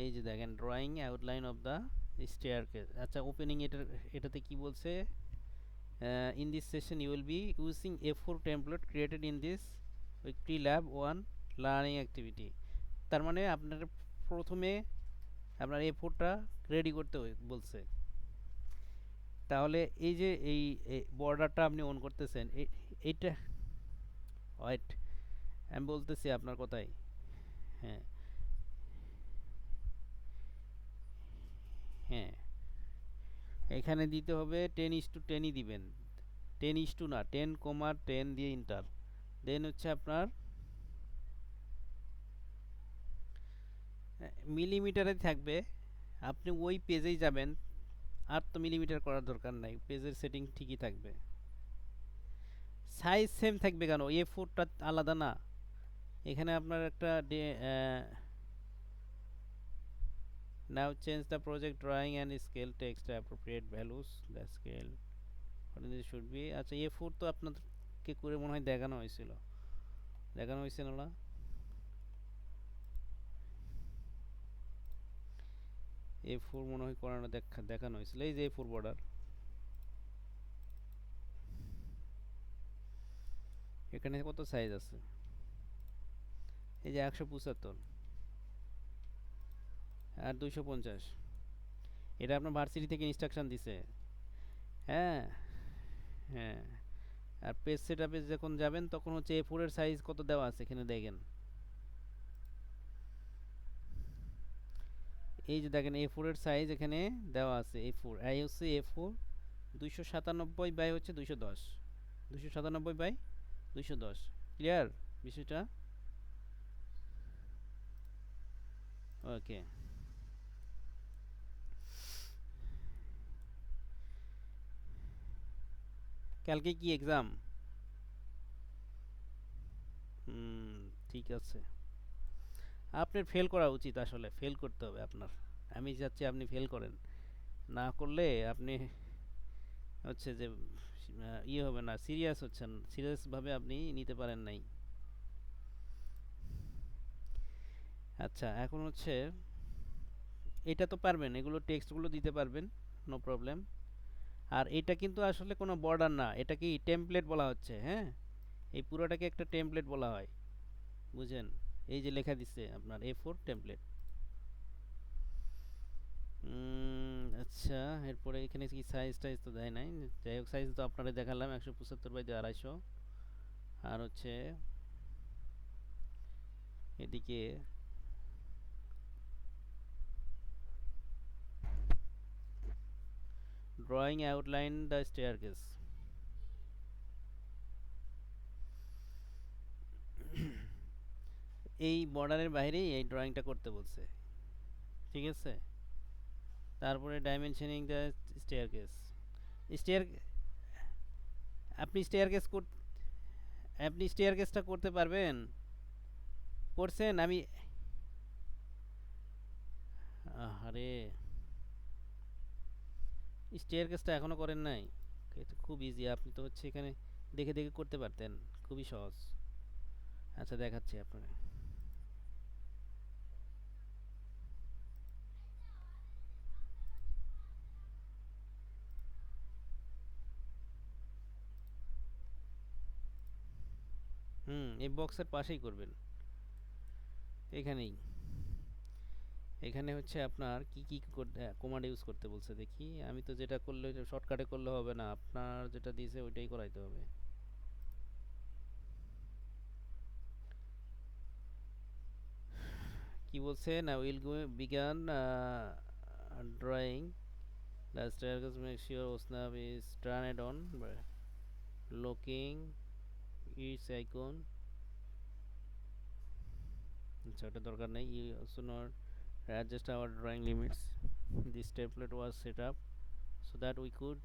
এই যে দেখেন drawing outline of the staircase. আচ্ছা ওপেনিং, এটাতে কি বলছে? In this session you will be using A4 template created in this weekly lab 1 learning activity. তার মানে আপনার প্রথমে আপনার A4টা রেডি করতে বলছে। তাহলে এই যে এই বর্ডারটা আপনি অন করতেছেন, এইটা ওয়েট, আমি বলতেছি আপনার কথাই। হ্যাঁ, হ্যাঁ, এখানে দিতে হবে 10:10ই দিবেন। 10:, না 10,10 দিয়ে ইন্টার। দেন হচ্ছে আপনার মিলিমিটারে থাকবে। আপনি ওই পেজেই যাবেন, আর তো মিলিমিটার করার দরকার নাই, পেজের সেটিং ঠিকই থাকবে। সাইজ সেম থাকবে কেন? A4টা আলাদা না? এখানে আপনার একটা now change the project drawing and scale text appropriate values the scale should be. আচ্ছা A4 তো আপনাদেরকে করে মনে হয় দেখানো হয়েছিল, দেখানো হয়েছিল না? A4 মনে হয় করানো দেখানো হয়েছিল। এই যে A4 বর্ডার, এখানে কত সাইজ আছে? এই যে 175 আর 250। এটা আপনার ভার্সিটি থেকে ইনস্ট্রাকশন দিছে। হ্যাঁ, হ্যাঁ। আর পেজ সেটআপে যখন যাবেন তখন হচ্ছে A4 এর সাইজ কত দেওয়া আছে এখানে দেখেন। এই যে দেখেন A4 এর সাইজ এখানে দেওয়া আছে। A4 এই হচ্ছে A4 297 বাই হচ্ছে 210, 297 বাই 210। ক্লিয়ার বিষয়টা? ওকে। কালকে কি এক্সাম? হুম, ঠিক আছে। আপনার ফেল করা উচিত, আসলে ফেল করতে হবে আপনার। আমি চাচ্ছি আপনি ফেল করেন, না করলে আপনি হচ্ছে যে ইয়ে হবে না, সিরিয়াস হচ্ছেন, সিরিয়াসভাবে আপনি নিতে পারেন নাই। আচ্ছা এখন হচ্ছে এটা তো পারবেন, এগুলো টেক্সটগুলো দিতে পারবেন, নো প্রবলেম। আর এটা কিন্তু আসলে কোনো বর্ডার না, এটা কি টেমপ্লেট বলা হচ্ছে, হ্যাঁ? এই পুরোটাকে একটা টেমপ্লেট বলা হয়, বুঝেন? এই যে লেখা দিচ্ছে আপনার A4 টেমপ্লেট। আচ্ছা, এরপরে এখানে কি সাইজ টাইজ তো দেয় নাই। যাই হোক, সাইজ তো আপনারা দেখালাম 175 বাই 250। আর হচ্ছে এদিকে ড্রয়িং আউটলাইন দ্য স্টেয়ারকেস। এই বর্ডারের বাইরেই এই ড্রয়িংটা করতে বলছে। ঠিক আছে, তারপরে ডাইমেনশনিং দ্য স্টেয়ারকেস। স্টেয়ার আপনি স্টেয়ারকেস আপনি স্টেয়ারকেসটা করতে পারবেন? করছেন? আমি আরে, স্টেয়ারকেসটা এখনো করেন নাই? এটা খুব ইজি, আপনি তো হচ্ছে এখানে দেখে দেখে করতে পারতেন, খুবই সহজ। আচ্ছা দেখাচ্ছি আপনাকে। এই বক্সের পাশেই করবেন, এখানেই। এখানে হচ্ছে আপনার কি কি কমান্ড ইউজ করতে বলছে দেখি। আমি তো যেটা করলে শর্টকাটে করলে হবে না, আপনার যেটা দিয়েছে ওইটাই করাইতে হবে। কি বলছে না, will go begin drawing the staircase, make sure osnap is turned on looking its icon. আচ্ছা ওটা দরকার নেই। You also not adjust our drawing limits. This template was set up so that we could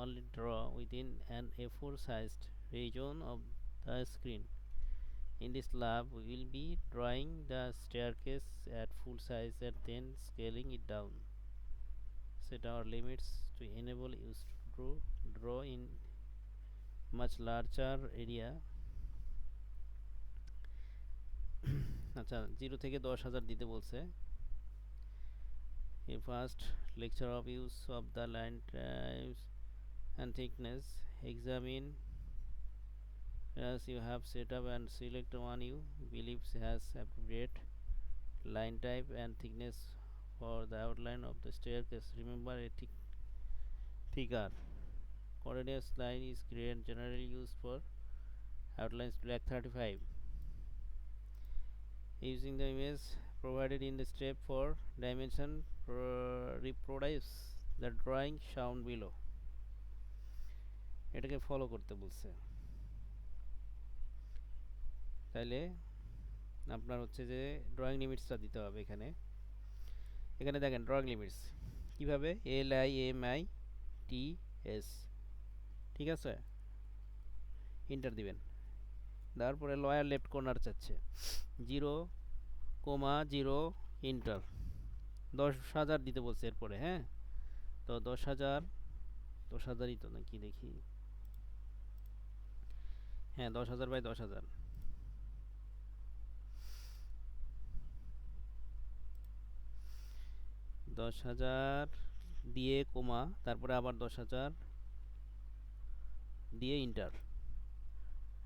only draw within an A4 sized region of the screen. In this lab we will be drawing the staircase at full size and then scaling it down. Set our limits to enable us to draw in much larger area. আচ্ছা 0 থেকে 10,000 দিতে বলছে। A first lecture of use of the line types and thickness. Examine as you have set up and select one you believe has appropriate line type and thickness for the outline of the staircase. Remember a thicker coordinates line is generally used for outlines. Black 35. Using the image provided in the step for dimension reproduce the drawing shown below. এটাকে follow করতে বলছে। তাহলে আপনার হচ্ছে যে drawing লিমিটসটা দিতে হবে এখানে। এখানে দেখেন ড্রয়িং লিমিটস কিভাবে LIMITS, ঠিক আছে, ইন্টার দিবেন। তারপরে লয়ার লেফট কর্নার চাচ্ছে 0,0 ইন্টার 10,000 দিতে বলছে এরপরে। হ্যাঁ তো 10,000ই তো নাকি দেখি। হ্যাঁ 10,000 বাই 10,000। 10,000 দিয়ে কমা তারপরে আবার 10,000 দিয়ে ইন্টার।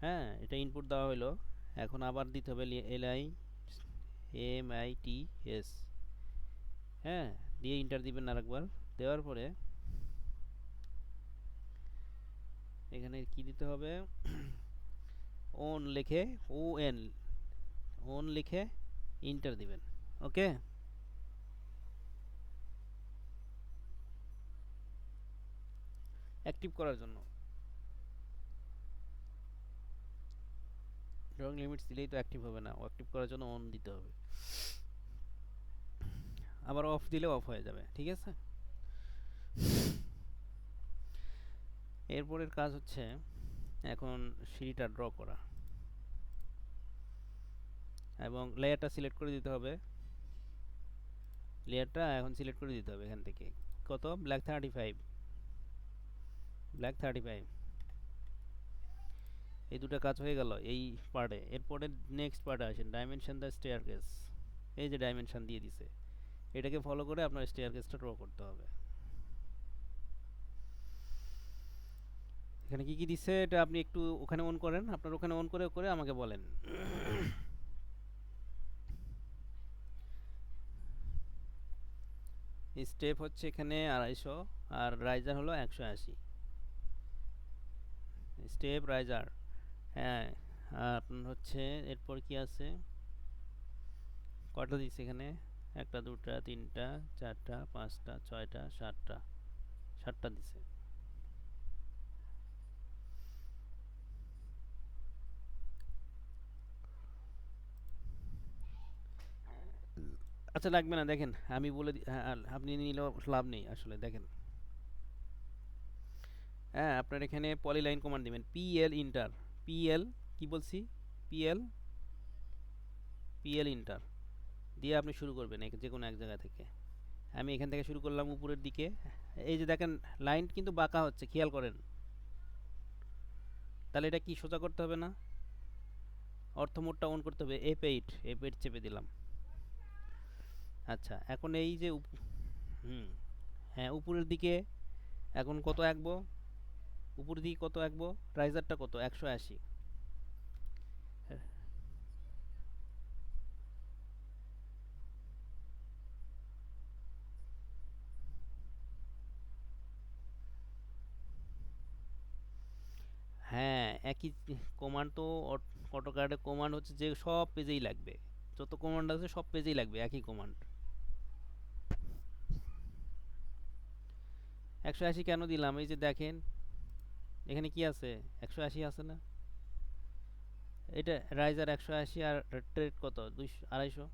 হ্যাঁ এটা ইনপুট দেওয়া হলো। এখন আবার দিতে হবে LIMITS। হ্যাঁ দিয়ে ইন্টার দিবেন আরেকবার। দেওয়ার পরে এখানে কি দিতে হবে, ওন লিখে ওন লিখে ইন্টার দিবেন। ওকে অ্যাক্টিভ করার জন্য ড্রয়িং লিমিটস দিলেই তো অ্যাক্টিভ হবে না, অ্যাক্টিভ করার জন্য অন দিতে হবে। আবার অফ দিলে অফ হয়ে যাবে। ঠিক আছে এরপরের কাজ হচ্ছে এখন সিঁড়িটা ড্র করা এবং লেয়ারটা সিলেক্ট করে দিতে হবে। লেয়ারটা এখন সিলেক্ট করে দিতে হবে এখান থেকে। কত? ব্ল্যাক 35। এই দুটো কাজ হয়ে গেল এই পার্টে। এরপরে নেক্সট পার্টে আসেন ডাইমেনশন দ্য স্টেয়ারকেস। এই যে ডাইমেনশন দিয়ে দিছে, এটাকে ফলো করে আপনার স্টেয়ারকেসটা ড্র করতে হবে। এখানে কি কি দিছে এটা আপনি একটু ওখানে অন করেন, আপনার ওখানে অন করে করে আমাকে বলেন। স্টেপ হচ্ছে এখানে 250 আর রাইজার হলো 180। স্টেপ রাইজার, হ্যাঁ আপনার হচ্ছে এরপর কি আছে, কয়টা দিচ্ছে এখানে, একটা দুটা তিনটা চারটা পাঁচটা ছয়টা সাতটা দিছে। আচ্ছা লাগবে না, দেখেন আমি বলে আপনি নিলেও লাভ নেই আসলে। দেখেন হ্যাঁ আপনার এখানে পলিলাইন কমান্ড দিবেন পিএল ইন্টার। পিএল কি বলছি, পিএল পিএল ইন্টার দিয়ে আপনি শুরু করবেন যে কোনো এক জায়গা থেকে। আমি এখান থেকে শুরু করলাম উপরের দিকে। এই যে দেখেন লাইন কিন্তু বাঁকা হচ্ছে, খেয়াল করেন। তাহলে এটা কি সোজা করতে হবে না, অর্থ মোডটা অন করতে হবে। F8 চেপে দিলাম। আচ্ছা এখন এই যে হুম হ্যাঁ উপরের দিকে এখন কত আঁকবো, উপরের দিকে কত আঁকবো, রাইজারটা কত 180। হ্যাঁ একই কমান্ড তো, অটোক্যাডের কমান্ড হচ্ছে যে সব পেজেই লাগবে, যত কমান্ড আছে সব পেজেই লাগবে একই কমান্ড। 180 কেন দিলাম, এই যে দেখেন এখানে কি আছে 180 আছে না, এটা রাইজার 180 আর ট্রেড কত 200 250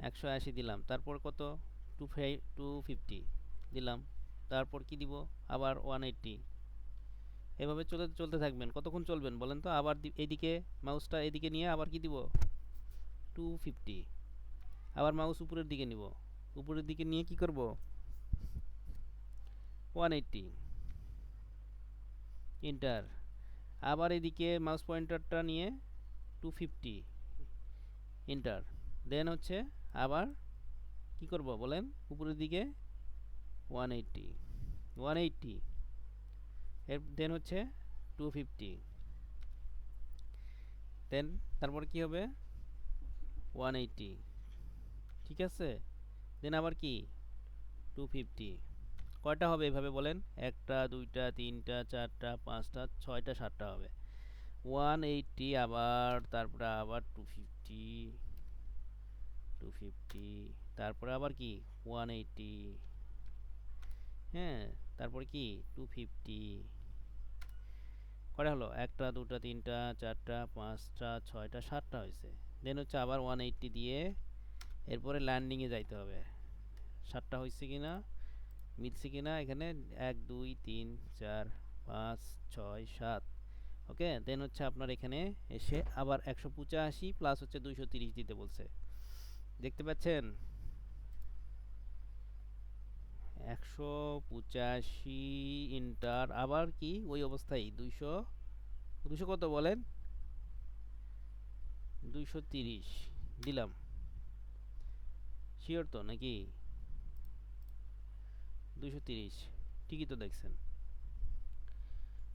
180 দিলাম, তারপর কত 250 দিলাম, তারপর কি দিব আবার 180। এভাবে চলতে চলতে থাকবেন, কতক্ষণ চলবেন বলেন তো? আবার এইদিকে মাউসটা এদিকে নিয়ে আবার কি দিব 250, আবার মাউস উপরের দিকে নিব, উপরের দিকে নিয়ে কি করব 180, এন্টার। আবার এদিকে মাউস পয়েন্টারটা নিয়ে 250, এন্টার। দেন হচ্ছে আবার কি করব বলেন, উপরের দিকে 180, 180, এর দেন হচ্ছে 250, দেন তারপর কি হবে 180, ঠিক আছে। দেন আবার কি 250। কয়টা হবে এভাবে বলেন? একটা, দুইটা, তিনটা, চারটা, পাঁচটা, ছয়টা, সাতটা হবে। 180, আবার তারপরে আবার 250, 250, তারপরে আবার কি 180, হ্যাঁ, তারপরে কি 250। কয়টা হলো? একটা, দুটা, তিনটা, চারটা, পাঁচটা, ছয়টা, সাতটা হয়েছে। দেন হচ্ছে আবার 180 দিয়ে এরপরে ল্যান্ডিংয়ে যাইতে হবে। সাতটা হয়েছে কিনা, মিলছে কিনা এখানে, 1 2 3 4 5 6 7। ওকে, দেন হচ্ছে আপনার এখানে এসে আবার 185 প্লাস হচ্ছে 230 দিতে বলছে, দেখতে পাচ্ছেন? 185 ইন্টার, আবার কি ওই অবস্থায় 200, 200 কত বলেন, 230 দিলাম, শিওর তো নাকি? 230, ঠিকই তো দেখছেন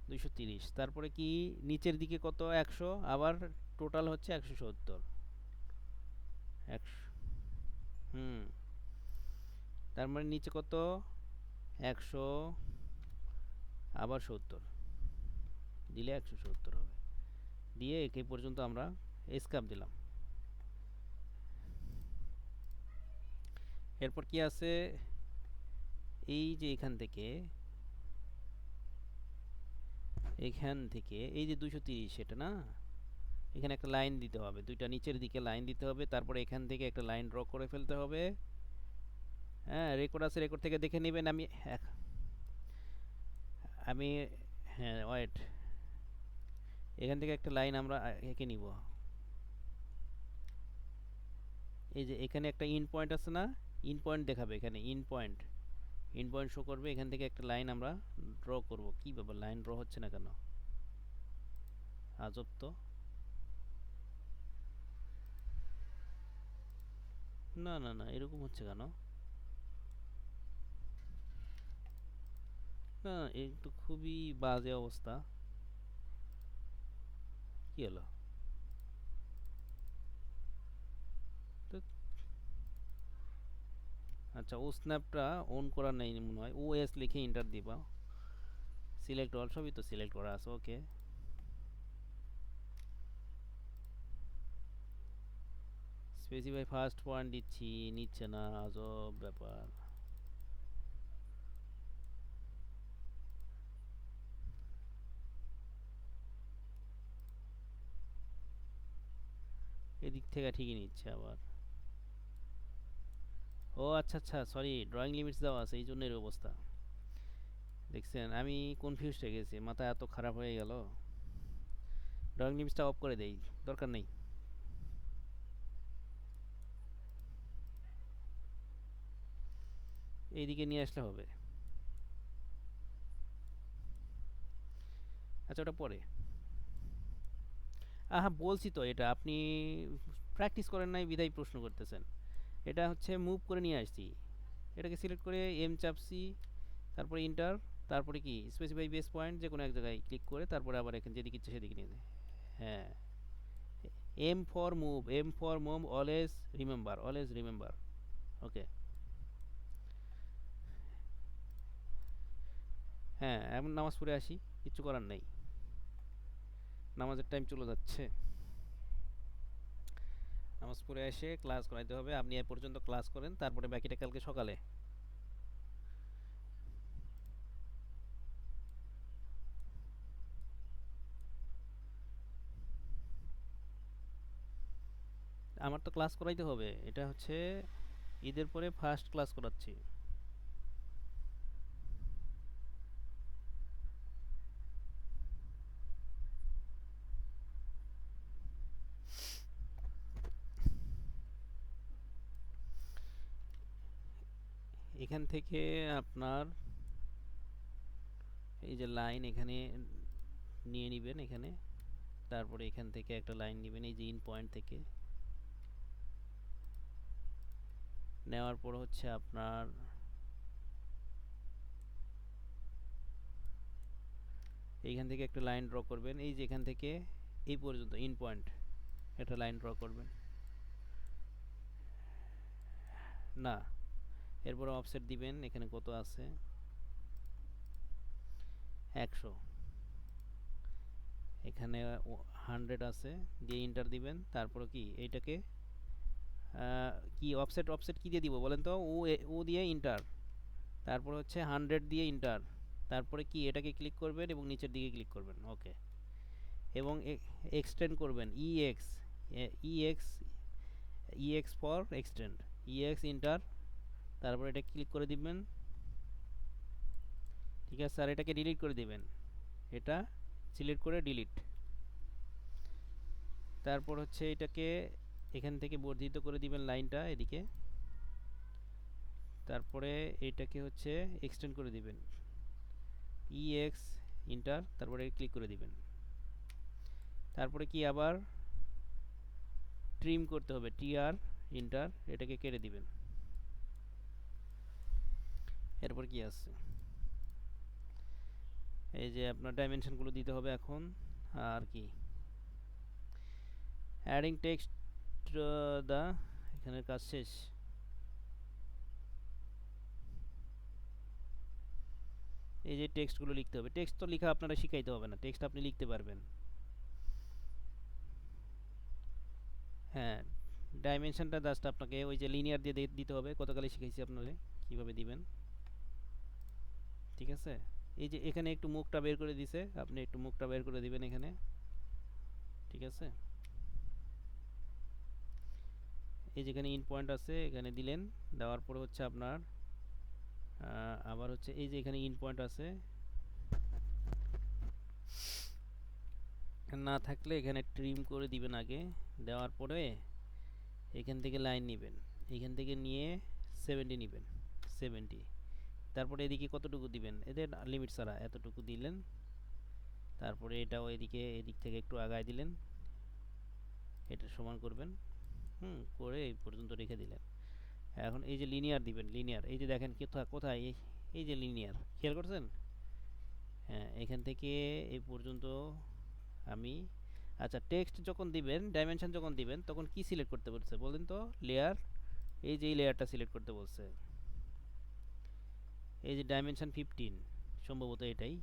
230। তারপরে কি নিচের দিকে কত 100, আবার টোটাল হচ্ছে 170, 100, হুম, তার মানে নিচে কত 100, আবার 70 দিলে 170 হবে। দিয়ে একে পর্যন্ত আমরা এসকেপ দিলাম। এরপর কি আছে, এই যে এখান থেকে এই যে 230, এটা না, এখানে একটা লাইন দিতে হবে, দুইটা নিচের দিকে লাইন দিতে হবে, তারপরে এখান থেকে একটা লাইন ড্র করে ফেলতে হবে। হ্যাঁ, রেকর্ড আছে, রেকর্ড থেকে দেখে নেবেন। আমি হ্যাঁ ওয়েট, এখান থেকে একটা লাইন আমরা এঁকে নিব। এই যে এখানে একটা ইন পয়েন্ট আছে না, ইন পয়েন্ট দেখাবে এখানে, in point, in point show করবে। এখান থেকে একটা লাইন আমরা ড্র করব। কি ব্যাপার, লাইন ড্র হচ্ছে না কেন? আজব তো। না না না, এরকম হচ্ছে কেন? না, এই তো খুবই বাজে অবস্থা। কি হলো? তো আচ্ছা, ও স্ন্যাপটা অন করা নেই মনে হয়, ও এস লিখে এন্টার দিবা। সিলেক্ট অল, সবই তো সিলেক্ট করা আছে। ওকে, স্পেসিফাই ফার্স্ট পয়েন্ট দিচ্ছি, নিচ্ছে না, আজব ব্যাপার। এদিক থেকে ঠিকই নিচ্ছে আবার। ও আচ্ছা আচ্ছা, সরি, ড্রয়িং লিমিটস দেওয়া আছে, এই জন্য এর অবস্থা। দেখছেন, আমি কনফিউজ হয়ে গেছি, মাথা এত খারাপ হয়ে গেল। ড্রয়িং লিমিটসটা অফ করে দেই, দরকার নেই। এইদিকে নিয়ে আসলে হবে। আচ্ছা, ওটা পরে। আহা, বলছি তো, এটা আপনি প্র্যাকটিস করেন নাই বিধায় প্রশ্ন করতেছেন। এটা হচ্ছে মুভ করে নিয়ে আসছি, এটাকে সিলেক্ট করে এম চাপছি, তারপরে ইন্টার, তারপরে কি স্পেসিফাই বেস পয়েন্ট যে কোনো এক জায়গায় ক্লিক করে তারপরে আবার এখানে যেদিকে ইচ্ছে সেদিকে নিয়ে যায়। হ্যাঁ, M for move, M for move, always remember, always remember. Okay, হ্যাঁ, এখন নামাজ পড়ে আসি, কিচ্ছু করার নেই, নামাজের টাইম চলে যাচ্ছে। নামাজ পড়ে এসে ক্লাস করাইতে হবে। আপনি এ পর্যন্ত ক্লাস করেন, তারপরে বাকিটা কালকে সকালে। আমার তো ক্লাস করাইতে হবে, এটা হচ্ছে ঈদের পরে ফার্স্ট ক্লাস করাচ্ছি। এখান থেকে আপনার এই যে লাইন এখানে নিয়ে নেবেন এখানে, তারপরে এখান থেকে একটা লাইন নেবেন এই যে ইন পয়েন্ট থেকে, নেওয়ার পর হচ্ছে আপনার এইখান থেকে একটা লাইন ড্র করবেন, এই যে এখান থেকে এই পর্যন্ত ইন পয়েন্ট একটা লাইন ড্র করবেন। না, এরপর অফসেট দিবেন, এখানে কত আছে 100, এখানে 100 আছে, দিয়ে ইন্টার দিবেন। তারপরে কি এইটাকে কি অফসেট অফসেট কি দিয়ে দিব বলেন তো, ও দিয়ে ইন্টার, তারপর হচ্ছে 100 দিয়ে ইন্টার, তারপরে কি এটাকে ক্লিক করবেন এবং নিচের দিকে ক্লিক করবেন, ওকে। এবং এক্সটেন্ড করবেন EX, EX, EX for extend, EX inter, তারপর এটা ক্লিক করে দিবেন, ঠিক আছে। আর এটাকে ডিলিট করে দিবেন, এটা সিলেক্ট করে ডিলিট। তারপর হচ্ছে এটাকে এখান থেকে বর্ধিত করে দিবেন লাইনটা এদিকে, তারপরে এটাকে হচ্ছে এক্সটেন্ড করে দিবেন ইএক্স ইন্টার, তারপরে ক্লিক করে দিবেন। তারপরে কি আবার ট্রিম করতে হবে, টিআর ইন্টার, এটাকে কেটে দিবেন। এরপর কি আছে, এই যে আপনার ডাইমেনশনগুলো দিতে হবে এখন। আর কি অ্যাডিং টেক্সট দা, এখানে কাজ শেষ। এই যে টেক্সটগুলো লিখতে হবে, টেক্সট তো লেখা আপনারা শিখাইতে হবে না, টেক্সট আপনি লিখতে পারবেন। হ্যাঁ, ডাইমেনশনটা জাস্ট আপনাকে ওই যে লিনিয়ার দিয়ে দিতে হবে, গতকালই শিখাইছি আপনাদের কিভাবে দিবেন, ঠিক আছে। এই যে এখানে একটু মুখটা বের করে দিছে, আপনি একটু মুখটা বের করে দিবেন এখানে, ঠিক আছে। এই যেখানে ইন পয়েন্ট আছে এখানে দিলেন, দেওয়ার পরে হচ্ছে আপনার আবার হচ্ছে এই যে এখানে ইন পয়েন্ট আছে, না থাকলে এখানে ট্রিম করে দিবেন আগে, দেওয়ার পরে এখান থেকে লাইন নেবেন, এখান থেকে নিয়ে 70 নেবেন, 70, তারপরে এদিকে কতটুকু দিবেন, এদের লিমিট ছাড়া এতটুকু দিলেন, তারপরে এটাও এদিকে এদিক থেকে একটু আগায় দিলেন, এটা সমান করবেন, করে এই পর্যন্ত রেখে দিলেন। এখন এই যে লিনিয়ার দিবেন, লিনিয়ার এই যে দেখেন কোথায় কোথায় এই যে লিনিয়ার খেয়াল করছেন, হ্যাঁ এখান থেকে এই পর্যন্ত আমি। আচ্ছা, টেক্সট যখন দিবেন, ডাইমেনশন যখন দিবেন তখন কি সিলেক্ট করতে বলছে বলেন তো, লেয়ার, এই যে এই লেয়ারটা সিলেক্ট করতে বলছে, এই যে ডাইমেনশন 15 সম্ভবত এটাই,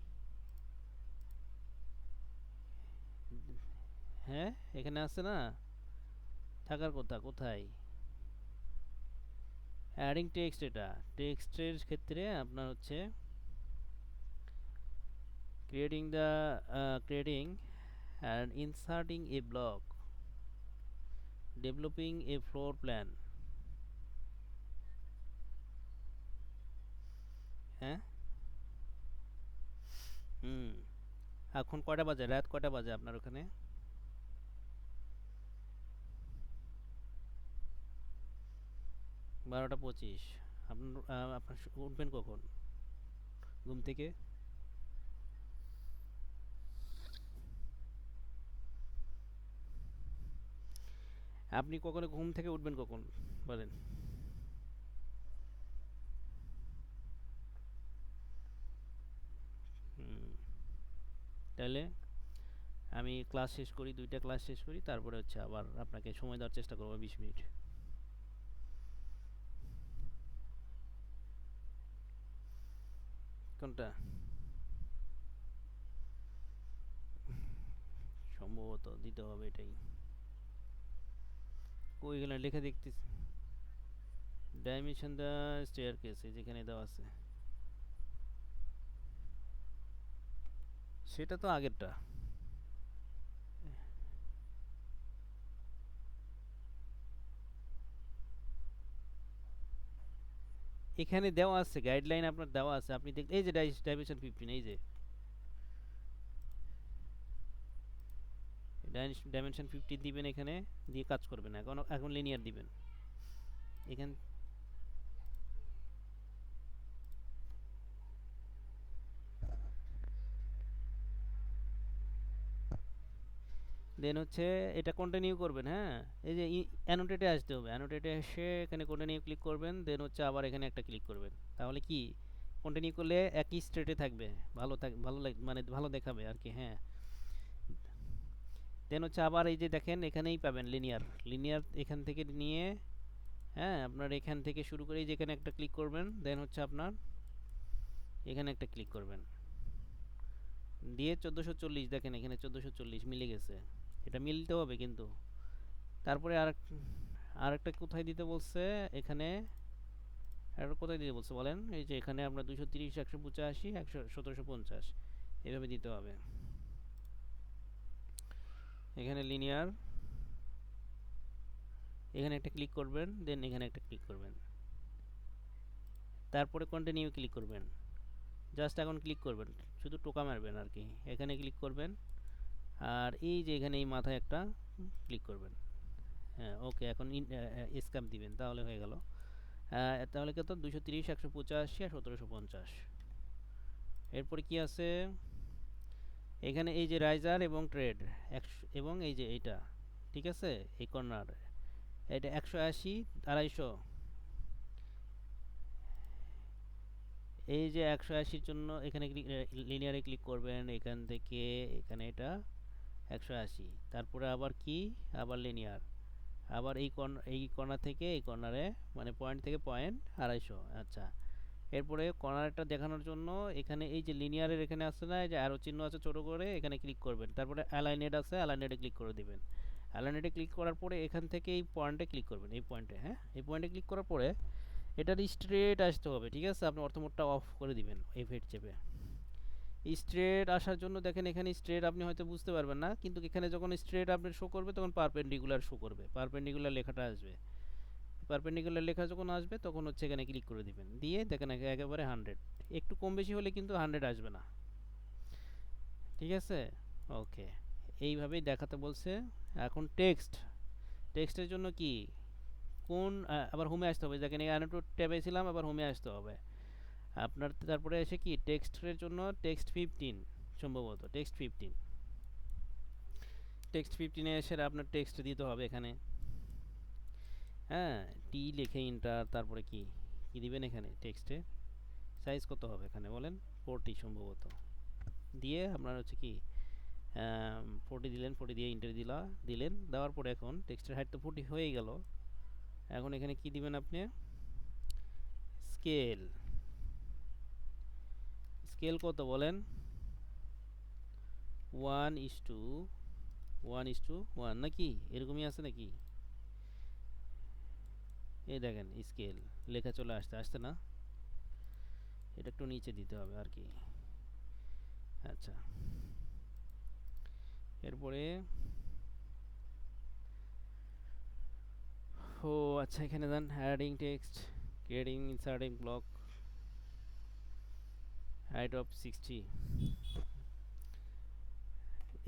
হ্যাঁ এখানে আছে না, থাকার কথা কোথায়, অ্যাডিং টেক্সট, এটা টেক্সটের ক্ষেত্রে আপনার হচ্ছে creating and inserting a block, developing a floor plan, হ্যাঁ। হুম, এখন কয়টা বাজে, রাত কয়টা বাজে আপনার ওখানে? 12টা 25। আপনার আপনার উঠবেন কখন ঘুম থেকে? আপনি কখনো ঘুম থেকে উঠবেন কখন বলেন? হুম, তাহলে আমি ক্লাস শেষ করি, 2টা ক্লাস শেষ করি, তারপরে হচ্ছে আবার আপনাকে সময় দেওয়ার চেষ্টা করবো 20 মিনিট। কোনটা? সম্ভবত দিতে হবে এটাই, কই গেলেন লেখা দেখতেছি, ডাইমেনশন দা স্টেয়ার কেস যেখানে দেওয়া আছে, সেটা তো আগেরটা। এখানে দেওয়া আছে গাইডলাইন, আপনার দেওয়া আছে, আপনি দেখ এই যে ডাইমেনশন 15, এই যে ডাইমেনশন 15 দিবেন, এখানে দিয়ে কাজ করবেন। এখন লিনিয়ার দিবেন এখান। দেন হচ্ছে এটা কন্টিনিউ করবেন। হ্যাঁ, এই যে অ্যানোটেটে আসতে হবে, অ্যানোটেটে এসে এখানে কন্টিনিউ ক্লিক করবেন, দেন হচ্ছে আবার এখানে একটা ক্লিক করবেন। তাহলে কি কন্টিনিউ করলে একই স্টেটে থাকবে, মানে ভালো দেখাবে আর কি। হ্যাঁ, দেন হচ্ছে আবার এই যে দেখেন এখানেই পাবেন লিনিয়ার, লিনিয়ার এখান থেকে নিয়ে, হ্যাঁ আপনার এখান থেকে শুরু করে এই যে এখানে একটা ক্লিক করবেন, দেন হচ্ছে আপনার এখানে একটা ক্লিক করবেন, দিয়ে 1440 দেখেন এখানে 1440 মিলে গেছে। এটা মিলতে হবে কিন্তু। তারপরে আরেকটা কোথায় দিতে বলছে এখানে, আর কোথায় দিতে বলছে বলেন, এই যে এখানে আমরা 230 185 1750 এভাবে দিতে হবে। এখানে লিনিয়ার, এখানে একটা ক্লিক করবেন, দেন এখানে একটা ক্লিক করবেন, তারপরে কন্টিনিউ ক্লিক করবেন। জাস্ট এখন ক্লিক করবেন, শুধু টোকা মারবেন আর কি। এখানে ক্লিক করবেন, আর এই যে এখানে এই মাথায় একটা ক্লিক করবেন। হ্যাঁ ওকে, এখন স্ক্যাপ দিবেন, তাহলে হয়ে গেল। তাহলে কত, 230 185 আর 1750। এরপরে কি আছে এখানে, এই যে রাইজার এবং ট্রেড এবং এই যে এইটা, ঠিক আছে, এই কর্নার এটা 180 250। এই যে 180-র জন্য এখানে লিনিয়ারে ক্লিক করবেন, এখান থেকে এখানে এটা 180, তারপরে আবার কি, আবার লিনিয়ার, আবার এই কর্নার থেকে এই কর্নারে, মানে পয়েন্ট থেকে পয়েন্ট 250। আচ্ছা, এরপরে কর্নারটা দেখানোর জন্য এখানে এই যে লিনিয়ারের এখানে আছে না, এই যে অ্যারো চিহ্ন আছে ছোট করে, এখানে ক্লিক করবেন, তারপরে অ্যালাইনেড আছে, অ্যালাইনেডে ক্লিক করে দিবেন। অ্যালাইনেডে ক্লিক করার পরে এখান থেকে এই পয়েন্টে ক্লিক করবেন, এই পয়েন্টে, হ্যাঁ এই পয়েন্টে ক্লিক করার পরে এটার স্ট্রেট আসতে হবে, ঠিক আছে, আপনি অর্থমোডটা অফ করে দিবেন F8 চেপে। স্ট্রেট আসার জন্য দেখেন এখানে স্ট্রেট আপনি হয়তো বুঝতে পারবেন না, কিন্তু এখানে যখন স্ট্রেট আপনি শো করবে তখন পারপেন্ডিকুলার শো করবে, পারপেন্ডিকুলার লেখাটা আসবে। পারপেন্ডিকুলার লেখা যখন আসবে তখন হচ্ছে এখানে ক্লিক করে দিবেন, দিয়ে দেখেন একেবারে 100। একটু কম বেশি হলে কিন্তু 100 আসবে না, ঠিক আছে। ওকে, এইভাবেই দেখাতে বলছে। এখন টেক্সটের জন্য কি, কোন আবার হোমে আসতে হবে, দেখেন এই অ্যানোটেট ট্যাবে ছিলাম, আবার হোমে আসতে হবে আপনার। তারপরে এসে কি টেক্সটের জন্য টেক্সট 15, সম্ভবত টেক্সট 15 এসে আপনার টেক্সট দিতে হবে এখানে। হ্যাঁ, টি লিখে ইন্টার, তারপরে কি কি দিবেন এখানে টেক্সটে, সাইজ কত হবে এখানে বলেন, 40 সম্ভবত, দিয়ে আপনার হচ্ছে কি 40 দিলেন, 40 দিয়ে ইন্টার দিলেন, দেওয়ার পরে এখন টেক্সটের হাইট তো 40 হয়ে গেল। এখন এখানে কি দিবেন আপনি, স্কেল, স্কেল কত বলেন, 1:1 নাকি এরকমই আছে নাকি, এই দেখেন স্কেল লেখা চলে আসতে না, এটা একটু নিচে দিতে হবে আর কি। আচ্ছা, এরপরে ও আচ্ছা, এখানে then adding text, creating inserting block, height of 60।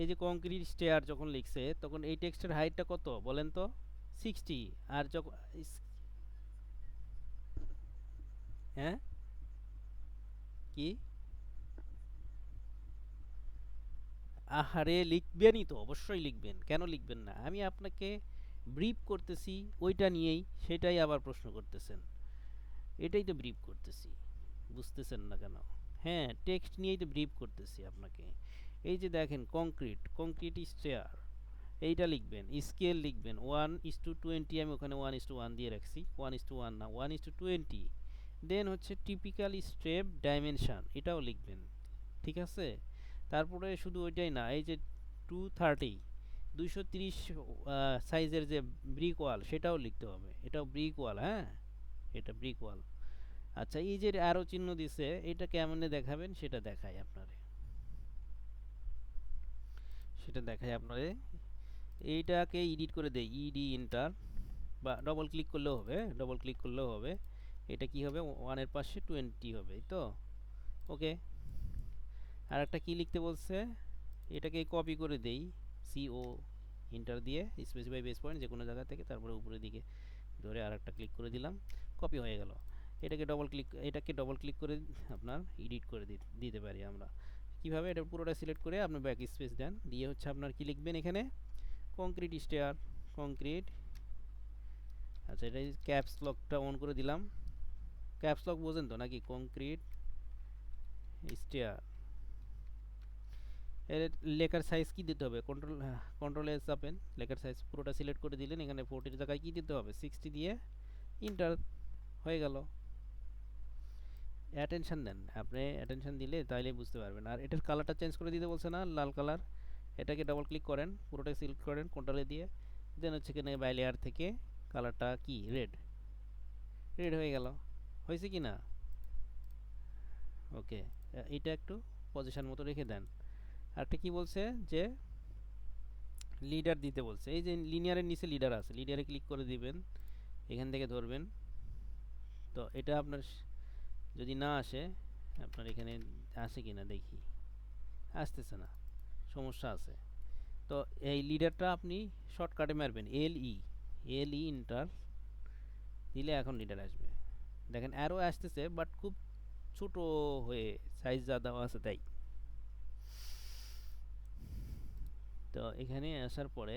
এই যে কংক্রিট স্টেয়ার যখন লিখছে তখন এই টেক্সটের হাইটটা কত বলেন তো, 60। আর যখন হ্যাঁ কি, আহারে লিখবেনই তো, অবশ্যই লিখবেন, কেন লিখবেন না, আমি আপনাকে ব্রিফ করতেছি ওইটা নিয়েই, সেটাই আবার প্রশ্ন করতেছেন। এটাই তো ব্রিফ করতেছি, বুঝতেছেন না কেন। হ্যাঁ, টেক্সট নিয়েই তো ব্রিফ করতেছি আপনাকে। এই যে দেখেন কংক্রিট স্টেয়ার, এইটা লিখবেন, স্কেল লিখবেন 1:20, আমি ওখানে 1:1 দিয়ে রাখছি, 1:1 না 1:20। দেন হচ্ছে টিপিক্যাল স্টেপ ডাইমেনশন, এটাও লিখবেন, ঠিক আছে। তারপরে শুধু ওইটাই না, এই যে 230 সাইজের যে ব্রিক ওয়াল, সেটাও লিখতে হবে, এটাও ব্রিক ওয়াল, হ্যাঁ এটা ব্রিক ওয়াল। আচ্ছা, এই যে আরো চিহ্ন দিছে, এটা কেমনে দেখাবেন সেটা দেখাই আপনারে। এইটাকে এডিট করে দেই, ইডি ইন্টার, বা ডবল ক্লিক করলেও হবে, এটা কি হবে, 1 এর পাশে 20 হবে, এই তো। ওকে, আর একটা কি লিখতে বলছে, এটাকে কপি করে দেই, CO ইন্টার দিয়ে স্পেসিফাই বেস পয়েন্ট যে কোনো জায়গা থেকে, তারপরে উপরের দিকে ধরে আর একটা ক্লিক করে দিলাম, কপি হয়ে গেল। এটাকে ডবল ক্লিক করে আপনার এডিট করে দিতে পারি আমরা। কিভাবে, এটা পুরোটা সিলেক্ট করে আপনি ব্যাক স্পেস দেন, দিয়ে হচ্ছে আপনার কি লিখবেন এখানে, কংক্রিট স্টেয়ার, কংক্রিট। আচ্ছা, এটা ক্যাপস লকটা অন করে দিলাম, ক্যাপস লক বোঝেন তো নাকি, কংক্রিট স্টেয়ার। এর লেখার সাইজ কি দিতে হবে, কন্ট্রোল এস চাপেন, লেখার সাইজ পুরোটা সিলেক্ট করে দিলেন, এখানে 40 জায়গায় কি দিতে হবে, 60 দিয়ে ইন্টার, হয়ে গেল। অ্যাটেনশন দেন, আপনি অ্যাটেনশন দিলে তাইলে বুঝতে পারবেন। আর এটার কালারটা চেঞ্জ করে দিতে বলছে না, লাল কালার, এটাকে ডবল ক্লিক করেন, পুরোটা সিলেক্ট করেন কন্ট্রোলে দিয়ে, দেন হচ্ছে এখানে বাই লেয়ার থেকে কালারটা কি রেড, রেড হয়ে গেল, হয়েছে কি না। ওকে, এটা একটু পজিশন মতো রেখে দেন। আরেকটা কি বলছে যে লিডার দিতে বলছে, এই যে লিনিয়ারের নিচে লিডার আছে, লিডারে ক্লিক করে দিবেন, এখান থেকে ধরবেন। তো এটা আপনার যদি না আসে, আপনার এখানে আসে কিনা দেখি, আসতেছে না, সমস্যা আছে। তো এই লিডারটা আপনি শর্টকাটে মারবেন, এল ই ইন্টার দিলে এখন লিডার আসবে। দেখেন অ্যারো আসতেছে, বাট খুব ছোট হয়ে সাইজ যা দেওয়া আছে তাই। তো এখানে আসার পরে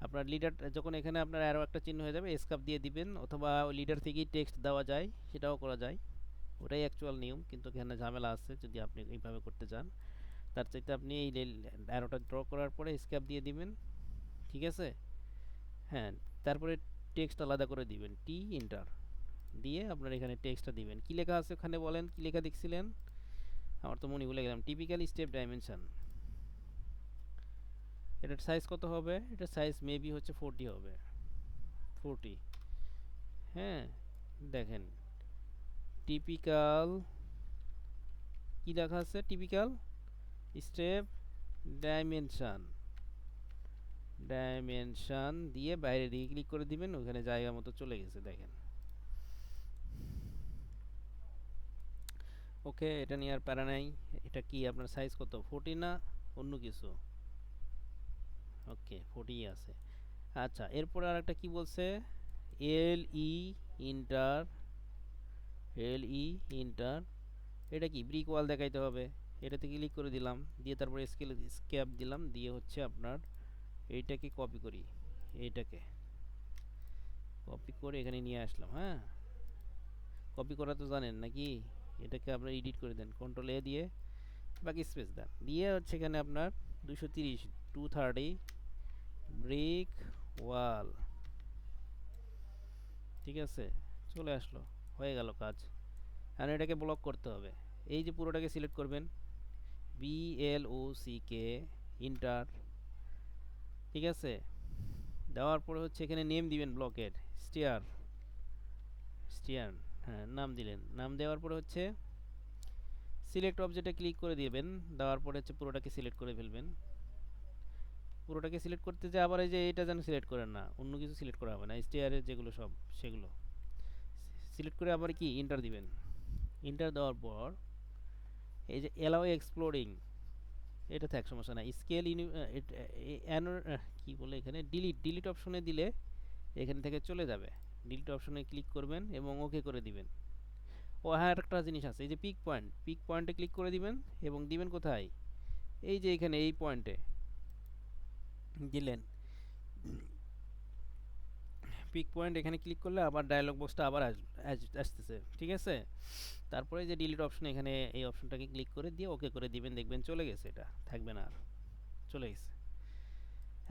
আপনার লিডার যখন এখানে আপনার অ্যারো একটা চিহ্ন হয়ে যাবে, এসকেপ দিয়ে দিবেন, অথবা লিডার থেকেই টেক্সট দেওয়া যায়, সেটাও করা যায়, ওটাই অ্যাকচুয়াল নিয়ম, কিন্তু এখানে ঝামেলা আছে যদি আপনি এইভাবে করতে চান। তার চাইতে আপনি এই অ্যারোটা ড্র করার পরে এসকেপ দিয়ে দিবেন, ঠিক আছে। হ্যাঁ, তারপরে টেক্সট আলাদা করে দিবেন, টি ইন্টার দিয়ে আপনার এখানে টেক্সটটা দিবেন। কি লেখা আছে ওখানে বলেন, কি লেখা দেখছিলেন, আমার তো মনে ভুলে গেলাম, টিপিক্যাল স্টেপ ডাইমেনশন। এটার সাইজ কত হবে, এটার সাইজ মেবি হচ্ছে 40 হবে, 40। হ্যাঁ, দেখেন টিপিক্যাল, কি লেখা আছে, টিপিক্যাল স্টেপ ডাইমেনশন, ডাইমেনশন দিয়ে বাইরে দিয়ে ক্লিক করে দিবেন, ওখানে জায়গা মতো চলে গেছে, দেখেন। ওকে, এটা নিয়ে আর প্যারা নাই। এটা কি আপনার সাইজ কত, 40 না অন্য কিছু, ওকে 40 আছে। আচ্ছা, এরপরে আর একটা কি বলছে, এল ই ইন্টার, এল ই ইন্টার, এটা কি ব্রিক ওয়াল দেখাইতে হবে, এটাতে ক্লিক করে দিলাম, দিয়ে তারপরে স্কেপ দিলাম, দিয়ে হচ্ছে আপনার এইটাকে কপি করি, এইটাকে কপি করে এখানে নিয়ে আসলাম। হ্যাঁ, কপি করা তো জানেন নাকি, এটাকে আপনার এডিট করে দেন, কন্ট্রোল এ দিয়ে বাকি স্পেস দেন, দিয়ে হচ্ছে এখানে আপনার 230 230 ব্রিক ওয়াল, ঠিক আছে, চলে আসলো, হয়ে গেল কাজ। আর এটাকে ব্লক করতে হবে, এই যে পুরোটাকে সিলেক্ট করবেন, BLOCK ইন্টার, ঠিক আছে। দেওয়ার পরে হচ্ছে এখানে নেম দিবেন ব্লকের, স্টিয়ার, স্টিয়ার, হ্যাঁ নাম দিলেন, নাম দেওয়ার পরে হচ্ছে সিলেক্ট অবজেক্টে ক্লিক করে দিবেন, দেওয়ার পরে হচ্ছে পুরোটাকে সিলেক্ট করে ফেলবেন। পুরোটাকে সিলেক্ট করতে যে আবার এই যে এটা যেন সিলেক্ট করেন না, অন্য কিছু সিলেক্ট করা হবে না, স্টিয়ারের যেগুলো সব সেগুলো সিলেক্ট করে আবার কি ইন্টার দিবেন। ইন্টার দেওয়ার পর এই যে অ্যালাউ এক্সপ্লোরিং, এটা থাক সমস্যা নাই, স্কেল কি বলে এখানে, ডিলিট অপশনে দিলে এখান থেকে চলে যাবে, ডিলিট অপশনে ক্লিক করবেন এবং ওকে করে দিবেন। ও হ্যাঁ, একটা জিনিস আছে, এই যে পিক পয়েন্টে ক্লিক করে দিবেন, এবং দিবেন কোথায়, এই যে এখানে এই পয়েন্টে দিলেন, পিক পয়েন্ট এখানে ক্লিক করলে আবার ডায়লগ বক্সটা আবার আসতেছে, ঠিক আছে। তারপরে যে ডিলিট অপশন, এখানে এই অপশনটাকে ক্লিক করে দিয়ে ওকে করে দিবেন, দেখবেন চলে গেছে, এটা থাকবে না আর, চলে গেছে।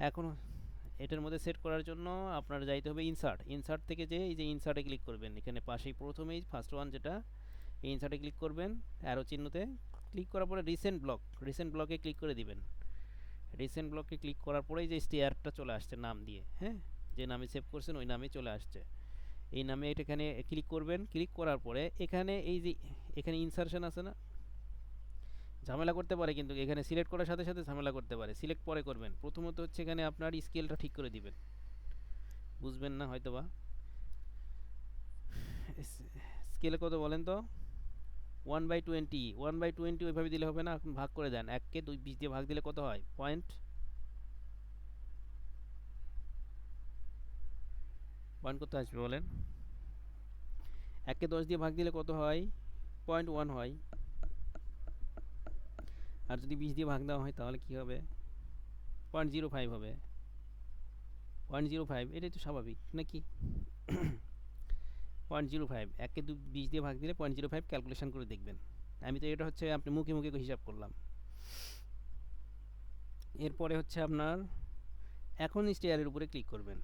এখন এটার মধ্যে সেট করার জন্য আপনার যাইতে হবে ইনসার্ট থেকে, যে এই যে ইনসার্টে ক্লিক করবেন, এখানে পাশেই প্রথমেই ফার্স্ট ওয়ান যেটা, এই ইনসার্টে ক্লিক করবেন, অ্যারো চিহ্নতে ক্লিক করার পরে রিসেন্ট ব্লকে ক্লিক করে দিবেন। রিসেন্ট ব্লকে ক্লিক করার পরেই যে স্টেয়ারটা চলে আসছে নাম দিয়ে, হ্যাঁ, যে নামে সেভ করছেন ওই নামে চলে আসছে, এই নামে এটা এখানে ক্লিক করবেন। ক্লিক করার পরে এখানে এই যে এখানে ইনসারশন আছে না, ঝামেলা করতে পারে, কিন্তু এখানে সিলেক্ট করার সাথে সাথে ঝামেলা করতে পারে, সিলেক্ট পরে করবেন। প্রথমত হচ্ছে এখানে আপনার স্কেলটা ঠিক করে দিবেন, বুঝবেন না হয়তোবা, স্কেলে কত বলেন তো? 1/20, 1/20 ওইভাবে দিলে হবে না, এখন ভাগ করে দেন, 1 কে 20 দিয়ে ভাগ দিলে কত হয়? পয়েন্ট পয়েন্ট কত আসবে বলেন? 1 কে 10 দিয়ে ভাগ দিলে কত হয়? 0.1 হয়। আর যদি 20 দিয়ে ভাগ দেওয়া হয় তাহলে কি হবে? 0.05 হবে। 0.05, এটাই তো স্বাভাবিক নাকি? 0.05, 1 কে 20 দিয়ে ভাগ দিলে 0.05 ক্যালকুলেশন করে দেখবেন। আমি তো এটা হচ্ছে আপনি মুখে মুখে হিসাব করলাম। এরপরে হচ্ছে আপনার এখন স্টেয়ারের উপরে ক্লিক করবেন।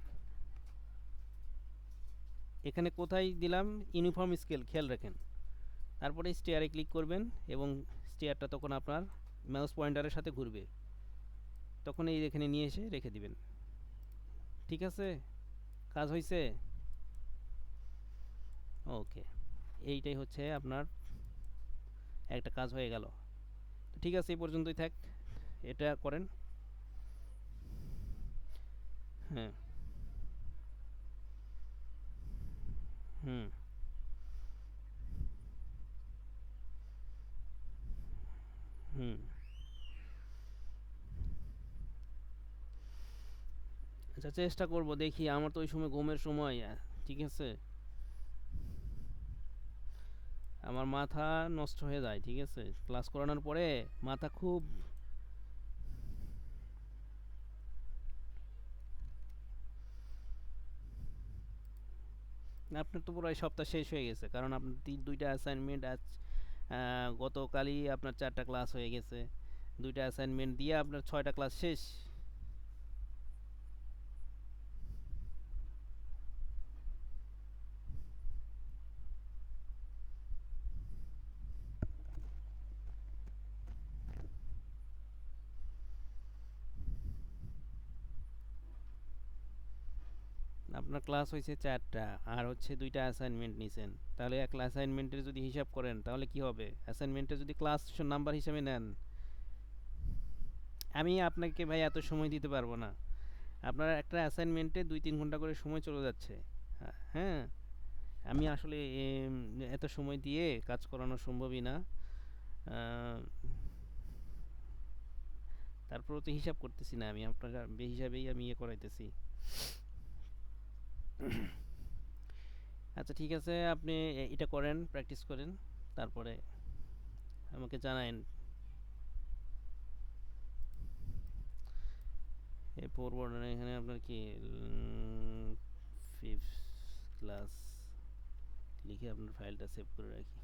এখানে কোথায় দিলাম? ইউনিফর্ম স্কেল, খেয়াল রাখেন। তারপরে স্টেয়ারে ক্লিক করবেন এবং স্টেয়ারটা তখন আপনার মাউস পয়েন্টারের সাথে ঘুরবে, তখন এই এখানে নিয়ে এসে রেখে দিবেন। ঠিক আছে, কাজ হয়েছে? ওকে, এইটাই হচ্ছে আপনার একটা কাজ হয়ে গেল। ঠিক আছে, এই পর্যন্তই থাক, এটা করেন। হ্যাঁ। হুম। হুম। আচ্ছা, চেষ্টা করব, দেখি, আমার তো ওই সময় ঘুমের সময়। ঠিক আছে, আমার মাথা নষ্ট হয়ে যায়, ঠিক আছে, ক্লাস করানোর পরে মাথা খুব। আপনার তো পুরো এই সপ্তাহ শেষ হয়ে গেছে, কারণ আপনার 2টা অ্যাসাইনমেন্ট আজ, গতকালই আপনার 4টা ক্লাস হয়ে গেছে, 2টা অ্যাসাইনমেন্ট দিয়ে আপনার 6টা ক্লাস শেষ। আপনার ক্লাস হয়েছে 4টা, আর হচ্ছে 2টা অ্যাসাইনমেন্ট নিছেন, তাহলে এক অ্যাসাইনমেন্টের যদি হিসাব করেন তাহলে কি হবে? অ্যাসাইনমেন্টে যদি ক্লাস নাম্বার হিসাবে নেন, আমি আপনাকে ভাই এত সময় দিতে পারবো না। আপনার একটা অ্যাসাইনমেন্টে 2-3 ঘন্টা করে সময় চলে যাচ্ছে। হ্যাঁ, আমি আসলে এত সময় দিয়ে কাজ করানো সম্ভবই না। আহ, তারপরেও তো হিসাব করতেছি না আমি, আপনার হিসাবেই আমি ইয়ে করাইতেছি। আচ্ছা ঠিক আছে, আপনি এটা করেন, প্র্যাকটিস করেন, তারপরে আমাকে জানায়েন। এই পড়বো না এখানে, আপনার কি 5th ক্লাস লিখে আপনার ফাইলটা সেভ করে রাখি।